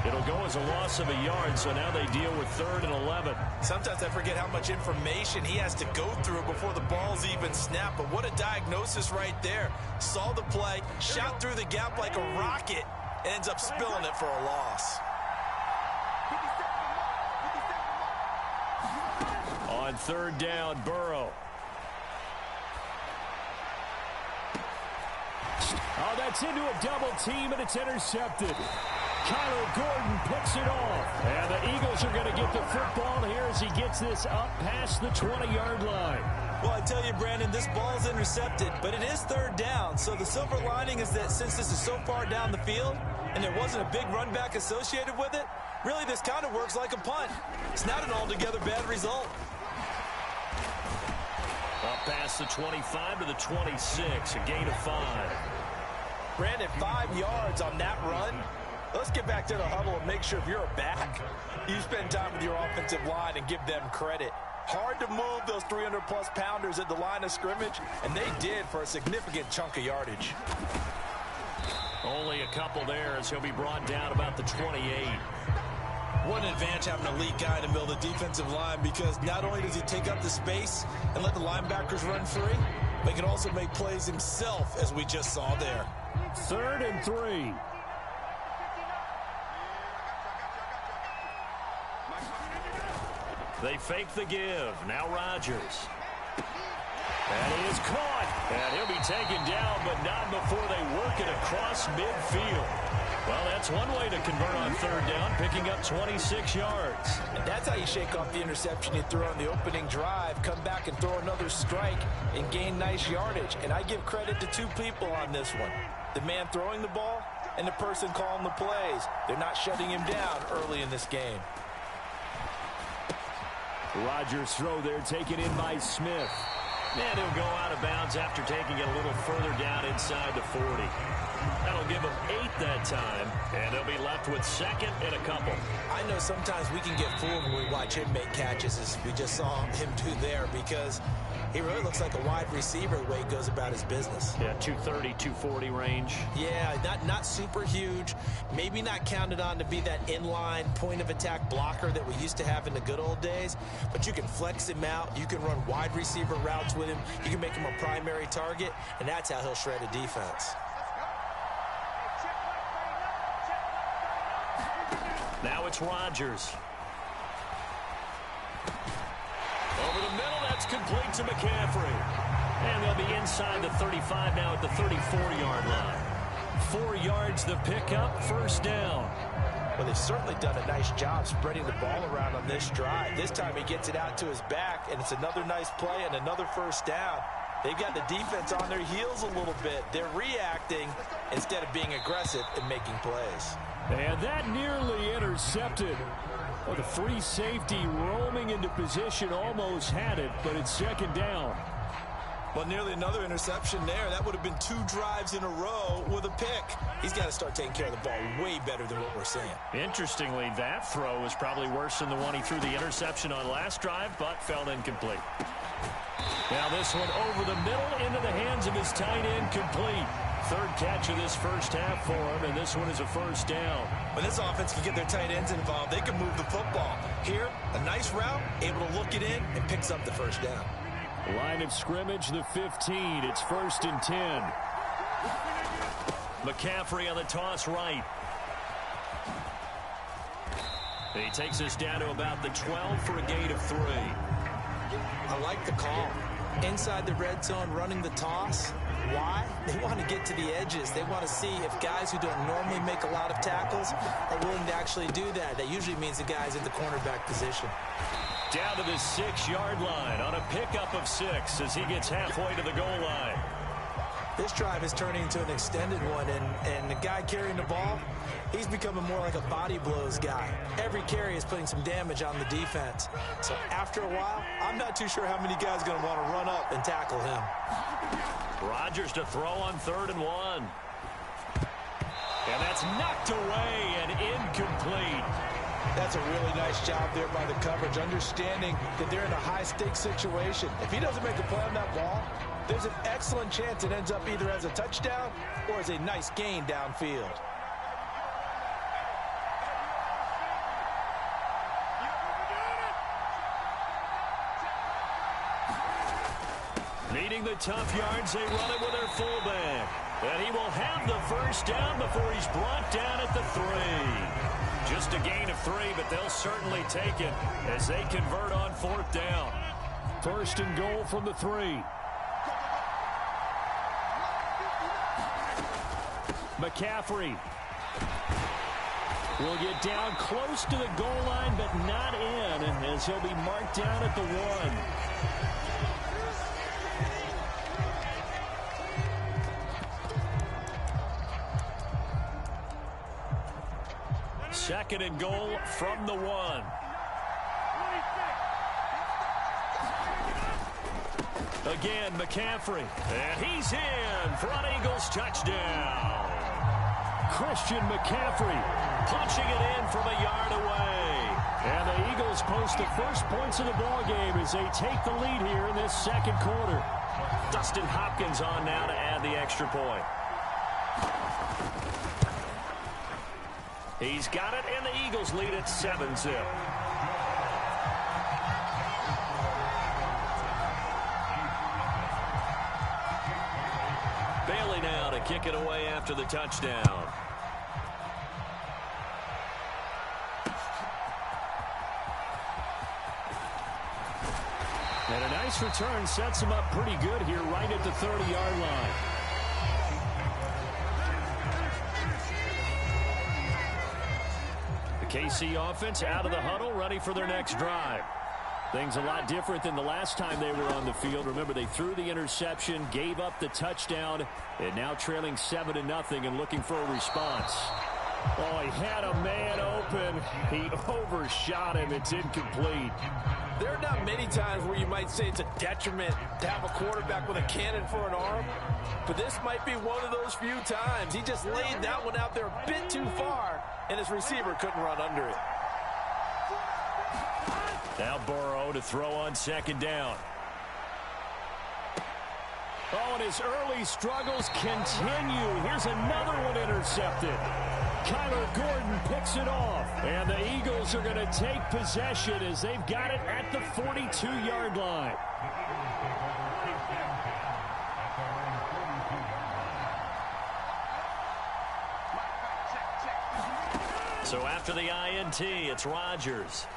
It'll go as a loss of a yard, so now they deal with 3rd and 11. Sometimes I forget how much information he has to go through before the ball's even snapped. But what a diagnosis right there. Saw the play, shot through the gap like a rocket, ends up spilling it for a loss. On 3rd down, Burrow. Oh, that's into a double team, and it's intercepted. Kyler Gordon picks it off. And the Eagles are going to get the football here as he gets this up past the 20-yard line. Well, I tell you, Brandon, this ball's intercepted, but it is 3rd down. So the silver lining is that since this is so far down the field, and there wasn't a big run back associated with it, really this kind of works like a punt. It's not an altogether bad result. Up past the 25 to the 26, a gain of 5. Brandon, 5 yards on that run. Let's get back to the huddle and make sure if you're a back, you spend time with your offensive line and give them credit. Hard to move those 300-plus pounders at the line of scrimmage, and they did for a significant chunk of yardage. Only a couple there as he'll be brought down about the 28. What an advantage having an elite guy in the middle of the defensive line, because not only does he take up the space and let the linebackers run free, but he can also make plays himself, as we just saw there. 3rd and 3. They fake the give. Now Rodgers. And he is caught. And he'll be taken down, but not before they work it across midfield. Well, that's one way to convert on 3rd down, picking up 26 yards. And that's how you shake off the interception you threw on the opening drive, come back and throw another strike and gain nice yardage. And I give credit to 2 people on this one. The man throwing the ball and the person calling the plays. They're not shutting him down early in this game. Rodgers' throw there taken in by Smith. And he'll go out of bounds after taking it a little further down inside the 40. That'll give him 8 that time, and they'll be left with 2nd and a couple. I know sometimes we can get fooled when we watch him make catches, as we just saw him do there, because he really looks like a wide receiver the way he goes about his business. Yeah, 230, 240 range. Yeah, not super huge. Maybe not counted on to be that inline point-of-attack blocker that we used to have in the good old days, but you can flex him out. You can run wide receiver routes with him. You can make him a primary target, and that's how he'll shred a defense. Now it's Rodgers. Over the middle, that's complete to McCaffrey. And they'll be inside the 35 now at the 34-yard line. 4 yards the pickup, 1st down. Well, they've certainly done a nice job spreading the ball around on this drive. This time he gets it out to his back, and it's another nice play and another 1st down. They've got the defense on their heels a little bit. They're reacting instead of being aggressive and making plays. And that nearly intercepted. Well, the free safety roaming into position almost had it, but it's 2nd down. Well, nearly another interception there. That would have been 2 drives in a row with a pick. He's got to start taking care of the ball way better than what we're seeing. Interestingly, that throw was probably worse than the one he threw the interception on last drive, but fell incomplete. Now this one over the middle into the hands of his tight end, complete. 3rd catch of this 1st half for him, and this one is a 1st down. When this offense can get their tight ends involved, they can move the football. Here, a nice route, able to look it in, and picks up the 1st down. Line of scrimmage, the 15. It's 1st and 10. McCaffrey on the toss right. He takes us down to about the 12 for a gain of 3. I like the call. Inside the red zone, running the toss. Why? They want to get to the edges. They want to see if guys who don't normally make a lot of tackles are willing to actually do that. That usually means the guy's in the cornerback position. Down to the 6-yard line on a pickup of 6 as he gets halfway to the goal line. This drive is turning into an extended one, and the guy carrying the ball, he's becoming more like a body blows guy. Every carry is putting some damage on the defense. So after a while, I'm not too sure how many guys are going to want to run up and tackle him. Rodgers to throw on 3rd and 1. And that's knocked away and incomplete. That's a really nice job there by the coverage, understanding that they're in a high-stakes situation. If he doesn't make a play on that ball, there's an excellent chance it ends up either as a touchdown or as a nice gain downfield. Needing the tough yards, they run it with their fullback. And he will have the 1st down before he's brought down at the 3. Just a gain of 3, but they'll certainly take it as they convert on 4th down. 1st and goal from the 3. McCaffrey will get down close to the goal line, but not in, as he'll be marked down at the 1. 2nd and goal from the 1. Again, McCaffrey. And he's in for an Eagles touchdown. Christian McCaffrey punching it in from a yard away. And the Eagles post the first points of the ball game as they take the lead here in this 2nd quarter. Dustin Hopkins on now to add the extra point. He's got it, and the Eagles lead at 7-zip. Bailey now to kick it away after the touchdown. And a nice return sets him up pretty good here right at the 30-yard line. The KC offense out of the huddle, ready for their next drive. Things a lot different than the last time they were on the field. Remember, they threw the interception, gave up the touchdown, and now trailing 7-0 and looking for a response. Oh, he had a man open. He overshot him. It's incomplete. There are not many times where you might say it's a detriment to have a quarterback with a cannon for an arm, but this might be one of those few times. He just laid that one out there a bit too far, and his receiver couldn't run under it. Now Burrow to throw on 2nd down. Oh, and his early struggles continue. Here's another one intercepted. Kyler Gordon picks it off. And the Eagles are going to take possession as they've got it at the 42-yard line. So after the INT, it's Rodgers.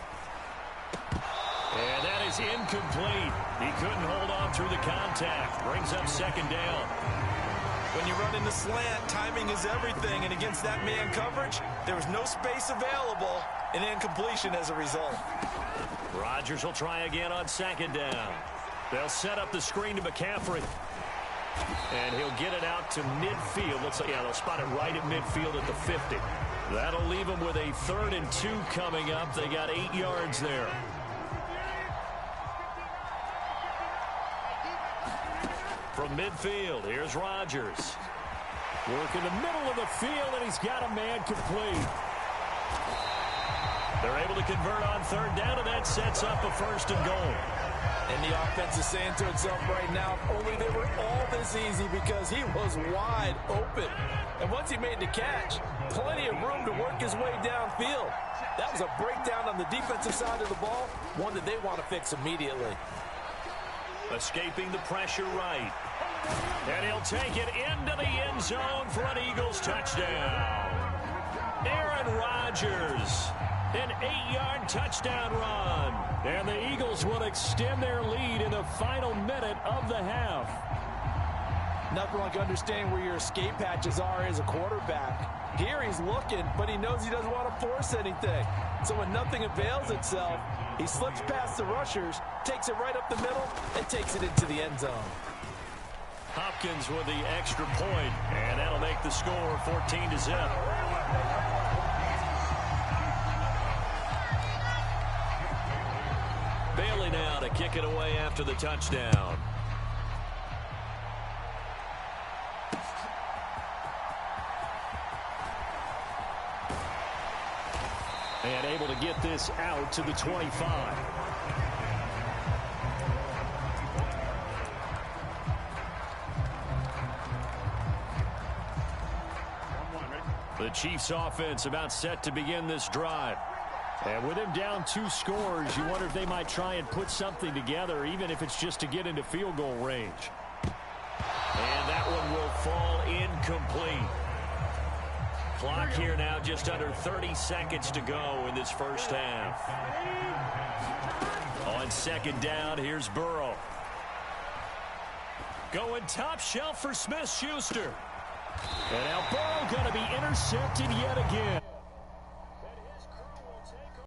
And that is incomplete. He couldn't hold on through the contact. Brings up 2nd down. When you run in the slant, timing is everything. And against that man coverage, there was no space available. An incompletion as a result. Rodgers will try again on 2nd down. They'll set up the screen to McCaffrey. And he'll get it out to midfield. Looks like, yeah, they'll spot it right at midfield at the 50. That'll leave them with a 3rd and 2 coming up. They got 8 yards there. From midfield, here's Rodgers. Work in the middle of the field, and he's got a man complete. They're able to convert on 3rd down, and that sets up a 1st and goal. And the offense is saying to itself right now, if only they were all this easy, because he was wide open. And once he made the catch, plenty of room to work his way downfield. That was a breakdown on the defensive side of the ball, one that they want to fix immediately. Escaping the pressure right. And he'll take it into the end zone for an Eagles touchdown. Aaron Rodgers, an 8-yard touchdown run. And the Eagles will extend their lead in the final minute of the half. Nothing like understanding where your escape hatches are as a quarterback. Here he's looking, but he knows he doesn't want to force anything. So when nothing avails itself, he slips past the rushers, takes it right up the middle, and takes it into the end zone. Hopkins with the extra point, and that'll make the score 14-0. Bailey now to kick it away after the touchdown. And able to get this out to the 25. The Chiefs offense about set to begin this drive. And with him down 2 scores, you wonder if they might try and put something together, even if it's just to get into field goal range. And that one will fall incomplete. Clock here now, just under 30 seconds to go in this first half. On 2nd down, here's Burrow. Going top shelf for Smith-Schuster. And now Burrow going to be intercepted yet again.